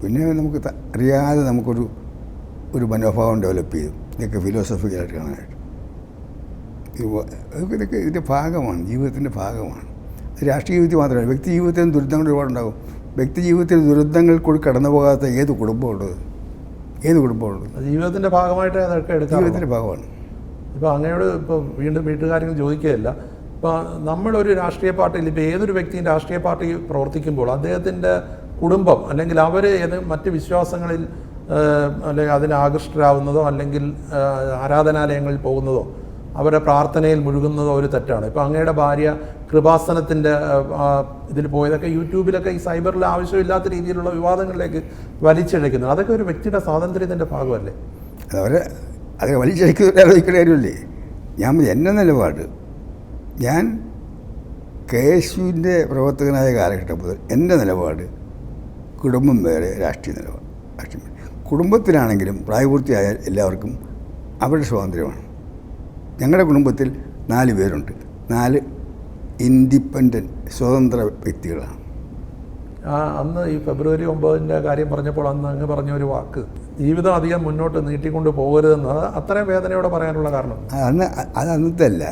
പിന്നെ നമുക്ക് അറിയാതെ നമുക്കൊരു മനോഭാവം ഡെവലപ്പ് ചെയ്തു. ഇതൊക്കെ ഫിലോസഫിക്കലായിട്ട് കാണാനായിട്ട് ഇതൊക്കെ ഇതിൻ്റെ ഭാഗമാണ്, ജീവിതത്തിൻ്റെ ഭാഗമാണ്. രാഷ്ട്രീയ ജീവിതത്തിൽ മാത്രമല്ല, വ്യക്തി ജീവിതത്തിലും ദുരിതങ്ങൾ ഒരുപാടുണ്ടാകും. വ്യക്തി ജീവിതത്തിൽ ദുരിതങ്ങൾ കൂടി കടന്നു പോകാത്ത ഏത് കുടുംബമുള്ളത്? ജീവിതത്തിൻ്റെ ഭാഗമായിട്ട് അതൊക്കെ എടുക്കാം. ജീവിതത്തിൻ്റെ ഭാഗമാണ്. ഇപ്പോൾ അങ്ങയോട് ഇപ്പോൾ വീണ്ടും വീട്ടുകാര്യങ്ങൾ ചോദിക്കുകയല്ല. ഇപ്പോൾ നമ്മളൊരു രാഷ്ട്രീയ പാർട്ടിയിൽ ഇപ്പോൾ ഏതൊരു വ്യക്തിയും രാഷ്ട്രീയ പാർട്ടി പ്രവർത്തിക്കുമ്പോൾ അദ്ദേഹത്തിൻ്റെ കുടുംബം അല്ലെങ്കിൽ അവർ മറ്റ് വിശ്വാസങ്ങളിൽ അല്ലെങ്കിൽ അതിന് ആകൃഷ്ടരാകുന്നതോ അല്ലെങ്കിൽ ആരാധനാലയങ്ങളിൽ പോകുന്നതോ അവരുടെ പ്രാർത്ഥനയിൽ മുഴുകുന്നതോ ഒരു തെറ്റാണ്. ഇപ്പോൾ അങ്ങയുടെ ഭാര്യ കൃപാസനത്തിൻ്റെ ഇതിൽ പോയതൊക്കെ യൂട്യൂബിലൊക്കെ ഈ സൈബറിൽ ആവശ്യമില്ലാത്ത രീതിയിലുള്ള വിവാദങ്ങളിലേക്ക് വലിച്ചിഴയ്ക്കുന്നത്, അതൊക്കെ ഒരു വ്യക്തിയുടെ സ്വാതന്ത്ര്യത്തിൻ്റെ ഭാഗമല്ലേ? അത് വലിച്ചിഴക്കുന്ന കാര്യമല്ലേ? എൻ്റെ നിലപാട്, ഞാൻ KSUവിൻ്റെ പ്രവർത്തകനായ കാലഘട്ടം മുതൽ എൻ്റെ നിലപാട് കുടുംബം വേറെ, രാഷ്ട്രീയ നിലപാട് രാഷ്ട്രീയം. കുടുംബത്തിലാണെങ്കിലും പ്രായപൂർത്തിയായാൽ എല്ലാവർക്കും അവരുടെ സ്വാതന്ത്ര്യമാണ്. ഞങ്ങളുടെ കുടുംബത്തിൽ 4 പേരുണ്ട്. 4 ഇൻഡിപെൻഡൻറ്റ് സ്വതന്ത്ര വ്യക്തികളാണ്. അന്ന് ഈ ഫെബ്രുവരി 9 കാര്യം പറഞ്ഞപ്പോൾ അന്ന് അങ്ങ് പറഞ്ഞ ഒരു വാക്ക്, ജീവിതം അധികം മുന്നോട്ട് നീട്ടിക്കൊണ്ട് പോകരുതെന്ന്, അത്രയും വേദനയോടെ പറയാനുള്ള കാരണം അത് അന്നത്തെ അല്ല.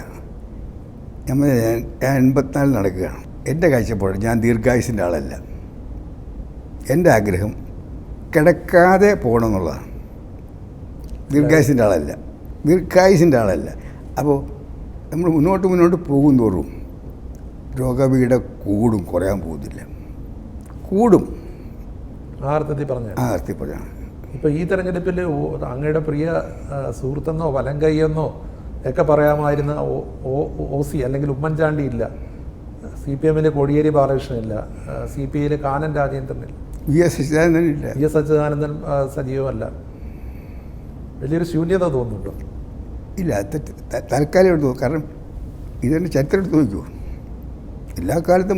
ഞാൻ 84 നടക്കുകയാണ്. എൻ്റെ കാഴ്ചപ്പാട്, ഞാൻ ദീർഘായുസിൻ്റെ ആളല്ല. എൻ്റെ ആഗ്രഹം കിടക്കാതെ പോകണമെന്നുള്ളതാണ്. ദീർഘായുസിൻ്റെ ആളല്ല. അപ്പോൾ നമ്മൾ മുന്നോട്ട് പോകും തോറും രോഗപീഠ കുറയാൻ പോകുന്നില്ല, കൂടും. ആ അർത്ഥത്തിൽ പറഞ്ഞാണ്. ഇപ്പോൾ ഈ തെരഞ്ഞെടുപ്പിൽ അങ്ങയുടെ പ്രിയ സുഹൃത്തെന്നോ വലങ്കയ്യെന്നോ ഒക്കെ പറയാമായിരുന്ന OC അല്ലെങ്കിൽ ഉമ്മൻചാണ്ടി ഇല്ല, CPM-ൽ കോടിയേരി ബാലകൃഷ്ണൻ ഇല്ല, CPI-ൽ കാനൻ രാജേന്ദ്രനില്ല, VS അച്യുതാനന്ദൻ സജീവമല്ല. വലിയൊരു ശൂന്യത തോന്നുന്നുണ്ടോ? ഇല്ല, തൽക്കാലം എടുത്തു. കാരണം ഇതിൻ്റെ ചരിത്രം എടുത്ത് നോക്കൂ. എല്ലാ കാലത്തും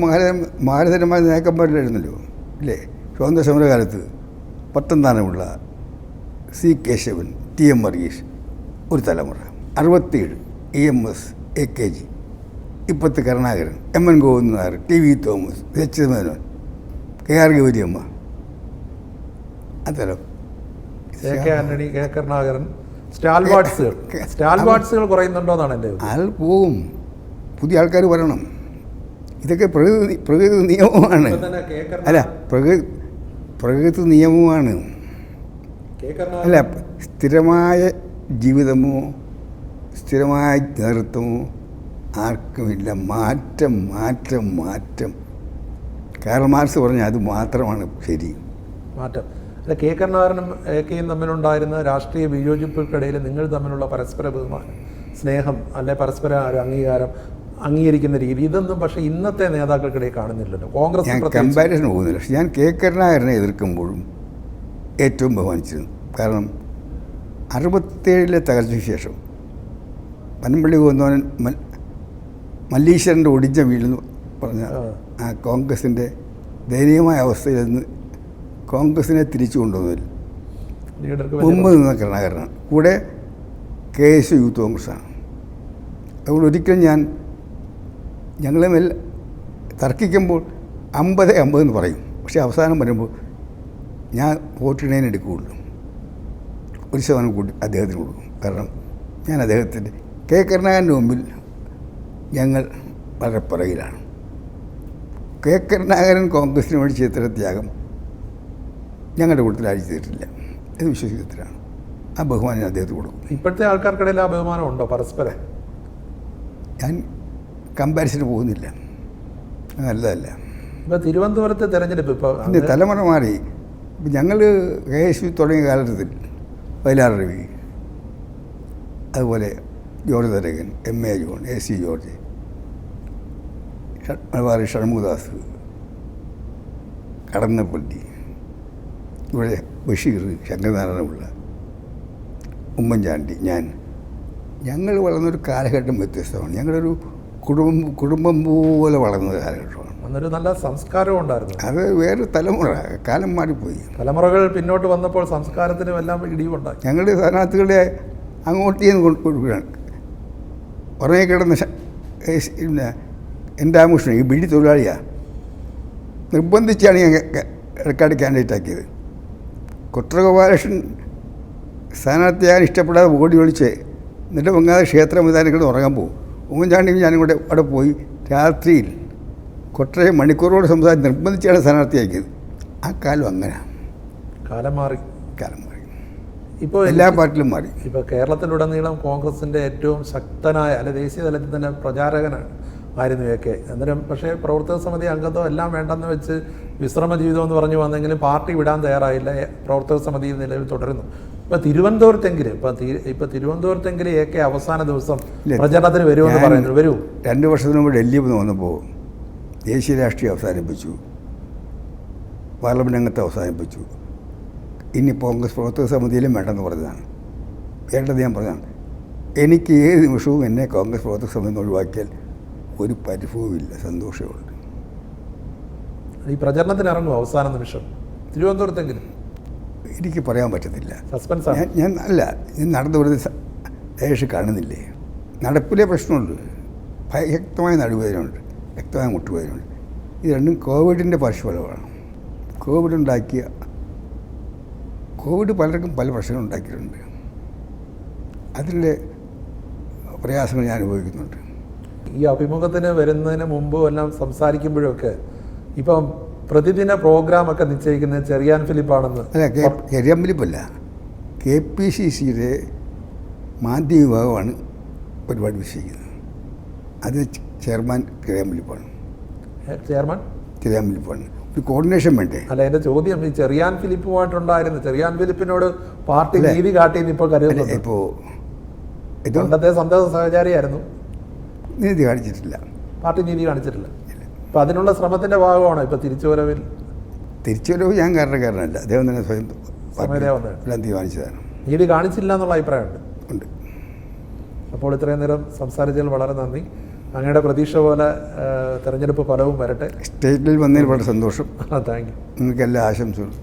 മഹാരഥന്മാർ നേതാക്കന്മാരിലായിരുന്നല്ലോ, ഇല്ലേ? സ്വാതന്ത്ര്യ സമരകാലത്ത് പത്തന്താനമുള്ള C. കേശവൻ, TM വർഗീസ് ഒരു തലമുറ, 67 EMS AKG, ഇപ്പത്തെ Karunakaran, MN Govindan Nair, TV Thomas, H. Menon, KR Gouriamma, അതല്ലോ ആന്റണി, K. കരുണാകരൻ. സ്റ്റാൽവാർഡ്സുകൾ കുറയുന്നുണ്ടോന്നാണ് എൻ്റെ. ആൾ പോവും, പുതിയ ആൾക്കാർ വരണം. ഇതൊക്കെ പ്രകൃതി നിയമമാണ്. അല്ല, പ്രകൃതി നിയമമാണ്. അല്ല, സ്ഥിരമായ ജീവിതമോ സ്ഥിരമായ നേതൃത്വമോ ആർക്കുമില്ല. മാറ്റം. കാർൽ മാർക്സ് പറഞ്ഞ അത് മാത്രമാണ് ശരി. മാറ്റം. അല്ല, K. കരുണാകരനും AKയും തമ്മിലുണ്ടായിരുന്ന രാഷ്ട്രീയ വിയോജിപ്പുകൾക്കിടയിൽ നിങ്ങൾ തമ്മിലുള്ള പരസ്പര ബഹുമാനം, സ്നേഹം, അല്ലെ പരസ്പര അംഗീകാരം, അംഗീകരിക്കുന്ന രീതി, ഇതൊന്നും പക്ഷേ ഇന്നത്തെ നേതാക്കൾക്കിടയിൽ കാണുന്നില്ലല്ലോ. കോൺഗ്രസ് കമ്പാരിസൺ പോകുന്നില്ല. പക്ഷെ ഞാൻ K. കരുണാകരനെ എതിർക്കുമ്പോഴും ഏറ്റവും ബഹുമാനിച്ചിരുന്നു. കാരണം 67-ലെ തകർച്ചയ്ക്ക് ശേഷം പനമ്പള്ളി കൊന്നവൻ മല്ലീശ്വരൻ്റെ ഒടിഞ്ഞ വീടെന്ന് പറഞ്ഞ ആ കോൺഗ്രസിൻ്റെ ദയനീയമായ അവസ്ഥയിൽ നിന്ന് കോൺഗ്രസിനെ തിരിച്ചു കൊണ്ടുവന്നതിൽ മുമ്പ് നിന്ന കരുണാകരനാണ്. കൂടെ KS യൂത്ത് കോൺഗ്രസ്സാണ്. അതുകൊണ്ട് ഒരിക്കലും ഞങ്ങളെ തർക്കിക്കുമ്പോൾ 50-50 എന്ന് പറയും. പക്ഷേ അവസാനം വരുമ്പോൾ ഞാൻ വോട്ടിടേനെ എടുക്കുകയുള്ളൂ. 1% കൂടി അദ്ദേഹത്തിന് കൊടുക്കും. കാരണം ഞാൻ അദ്ദേഹത്തിൻ്റെ കരുണാകരൻ്റെ മുമ്പിൽ ഞങ്ങൾ വളരെ പുറകിലാണ്. കരുണാകരൻ കോൺഗ്രസിന് വേണ്ടി ചെയ്ത ത്യാഗം ഞങ്ങളുടെ കൂട്ടത്തിൽ ആഴ്ച ചെയ്തിട്ടില്ല. ഇത് വിശ്വസിക്കത്തിലാണ്. ആ ബഹുമാനം അദ്ദേഹത്തിന് കൊടുക്കും. ഇപ്പോഴത്തെ ആൾക്കാർക്കിടയിൽ ആ ബഹുമാനം ഉണ്ടോ പരസ്പരം? ഞാൻ കമ്പാരിസന് പോകുന്നില്ല, നല്ലതല്ല. ഇപ്പോൾ തിരുവനന്തപുരത്തെ തെരഞ്ഞെടുപ്പ് ഇപ്പോൾ തലമുറ മാറി. ഇപ്പം ഞങ്ങൾ KS തുടങ്ങിയ കാലഘട്ടത്തിൽ വയലാർ രവി, അതുപോലെ George Tharakan, MA John, AC George, Malabari Shanmukhadas, Kadannappally, ഇവിടെ ബഷീർ, ശങ്കരനാരായണപിള്ള, ഉമ്മൻചാണ്ടി, ഞങ്ങൾ വളർന്നൊരു കാലഘട്ടം വ്യത്യസ്തമാണ്. ഞങ്ങളൊരു കുടുംബം പോലെ വളർന്ന കാലഘട്ടമാണ്. അന്നൊരു നല്ല സംസ്കാരവും ഉണ്ടായിരുന്നു. അത് വേറെ തലമുറ, കാലം മാറിപ്പോയി. തലമുറകൾ പിന്നോട്ട് വന്നപ്പോൾ സംസ്കാരത്തിനും എല്ലാം ഇടിവുണ്ടായി. ഞങ്ങളുടെ സ്ഥാനാർത്ഥികളെ അങ്ങോട്ട് ചെയ്യുന്ന കൊടുക്കുകയാണ്. പുറമേ കിടന്ന എൻ്റെ ആമുഷ്ണൻ ഈ ബിഡി തൊഴിലാളിയാണ്, നിർബന്ധിച്ചാണ് ഞാൻ റെക്കാർഡ് ക്യാൻഡിഡേറ്റ് ആക്കിയത്. കൊട്ടരഗോപാലകൃഷ്ണൻ സ്ഥാനാർത്ഥിയാകാൻ ഇഷ്ടപ്പെടാതെ ഓടി ഒളിച്ച് എന്നിട്ട് പൊങ്ങാതെ ക്ഷേത്ര മൈതാനങ്ങളിൽ ഉറങ്ങാൻ പോകും. ഉമ്മൻചാണ്ടി ഞാനും കൂടെ അവിടെ പോയി രാത്രിയിൽ കൊട്ടരെ മണിക്കൂറോട് സംസാരിച്ച് നിർബന്ധിച്ചാണ് സ്ഥാനാർത്ഥിയാക്കിയത്. ആ കാലം അങ്ങനെ കാലം മാറി. ഇപ്പോൾ എല്ലാ പാർട്ടിയിലും മാറി. ഇപ്പോൾ കേരളത്തിലുടനീളം കോൺഗ്രസിൻ്റെ ഏറ്റവും ശക്തനായ ദേശീയ തലത്തിൽ തന്നെ പ്രചാരകനാണ് ആയിരുന്നു AK. അന്നേരം പക്ഷേ പ്രവർത്തക സമിതി അംഗത്വം എല്ലാം വേണ്ടെന്ന് വെച്ച് വിശ്രമ ജീവിതം എന്ന് പറഞ്ഞു വന്നെങ്കിലും പാർട്ടി വിടാൻ തയ്യാറായില്ല. പ്രവർത്തക സമിതി നിലവിൽ തുടരുന്നു. ഇപ്പോൾ തിരുവനന്തപുരത്തെങ്കിലും തിരുവനന്തപുരത്തെങ്കിലും AK അവസാന ദിവസം പ്രചരണത്തിന് വരുമെന്ന് പറയുന്നു. വരൂ. 2 വർഷത്തിന് മുമ്പ് ഡൽഹി വന്നപ്പോൾ ദേശീയ രാഷ്ട്രീയം അവസാനിപ്പിച്ചു, പാർലമെൻറ്റ് അംഗത്തെ അവസാനിപ്പിച്ചു. ഇനി കോൺഗ്രസ് പ്രവർത്തക സമിതിയിലും വേണ്ടെന്ന് പറഞ്ഞതാണ്. വേണ്ടത് ഞാൻ പറഞ്ഞതാണ്. എനിക്ക് ഏത് നിമിഷവും എന്നെ കോൺഗ്രസ് പ്രവർത്തക സമിതി ഒഴിവാക്കിയാൽ ഒരു പരിഭവമില്ല, സന്തോഷമുണ്ട്. ഈ പ്രചരണത്തിന് ഇറങ്ങും അവസാന നിമിഷം തിരുവനന്തപുരത്തെങ്കിലും? എനിക്ക് പറയാൻ പറ്റത്തില്ല. സസ്പെൻസാണ്. ഞാൻ നടന്നു വരുന്ന ദേശം കാണുന്നില്ലേ? നടപ്പിലെ പ്രശ്നമുണ്ട്, ശക്തമായ നടുവേദനയുണ്ട്, ശക്തമായ മുട്ടുവേദനയുണ്ട്. ഇത് രണ്ടും കോവിഡിൻ്റെ പാർശ്വഫലമാണ്. കോവിഡ് പലർക്കും പല പ്രശ്നങ്ങൾ ഉണ്ടാക്കിയിട്ടുണ്ട്. അതിൻ്റെ പ്രയാസങ്ങൾ ഞാൻ അനുഭവിക്കുന്നുണ്ട്. ഈ അഭിമുഖത്തിന് വരുന്നതിന് മുമ്പും എല്ലാം സംസാരിക്കുമ്പോഴൊക്കെ ഇപ്പം പ്രതിദിന പ്രോഗ്രാമൊക്കെ നിശ്ചയിക്കുന്നത് ചെറിയാൻ ഫിലിപ്പാണെന്ന്. അല്ല, ചെറിയാൻ ഫിലിപ്പല്ല, KPCCയുടെ മാധ്യമ വിഭാഗമാണ് പരിപാടി നിശ്ചയിക്കുന്നത്. അത് ചെയർമാൻ ചെറിയാൻ ഫിലിപ്പാണ്. ഒരു കോർഡിനേഷൻ വേണ്ടേ? അല്ല, എൻ്റെ ചോദ്യം ഈ ചെറിയാൻ ഫിലിപ്പുമായിട്ടുണ്ടായിരുന്നു. ചെറിയാൻ ഫിലിപ്പിനോട് പാർട്ടി നീതി കാട്ടിയെന്ന് ഇപ്പോൾ കരുതുന്നു. ഇപ്പോൾ പണ്ടത്തെ സന്തോഷ സഹചാരിയായിരുന്നു. നീതി കാണിച്ചിട്ടില്ല, പാർട്ടി നീതി കാണിച്ചിട്ടില്ല. അപ്പം അതിനുള്ള ശ്രമത്തിൻ്റെ ഭാഗമാണോ ഇപ്പോൾ തിരിച്ചുവരവ്? ഞാൻ കാരണക്കാരനല്ല, അദ്ദേഹം തന്നെ സ്വയം എല്ലാം തീരുമാനിച്ചതാണ്. നീതി കാണിച്ചില്ല എന്നുള്ള അഭിപ്രായമുണ്ട്. ഉണ്ട്. അപ്പോൾ ഇത്രയും നേരം സംസാരിച്ചതിൽ വളരെ നന്ദി. അങ്ങയുടെ പ്രതീക്ഷ പോലെ തെരഞ്ഞെടുപ്പ് ഫലവും വരട്ടെ. സ്റ്റേറ്റിൽ വന്നതിൽ വളരെ സന്തോഷം. Thank you. നിങ്ങൾക്ക് എല്ലാ ആശംസകളും.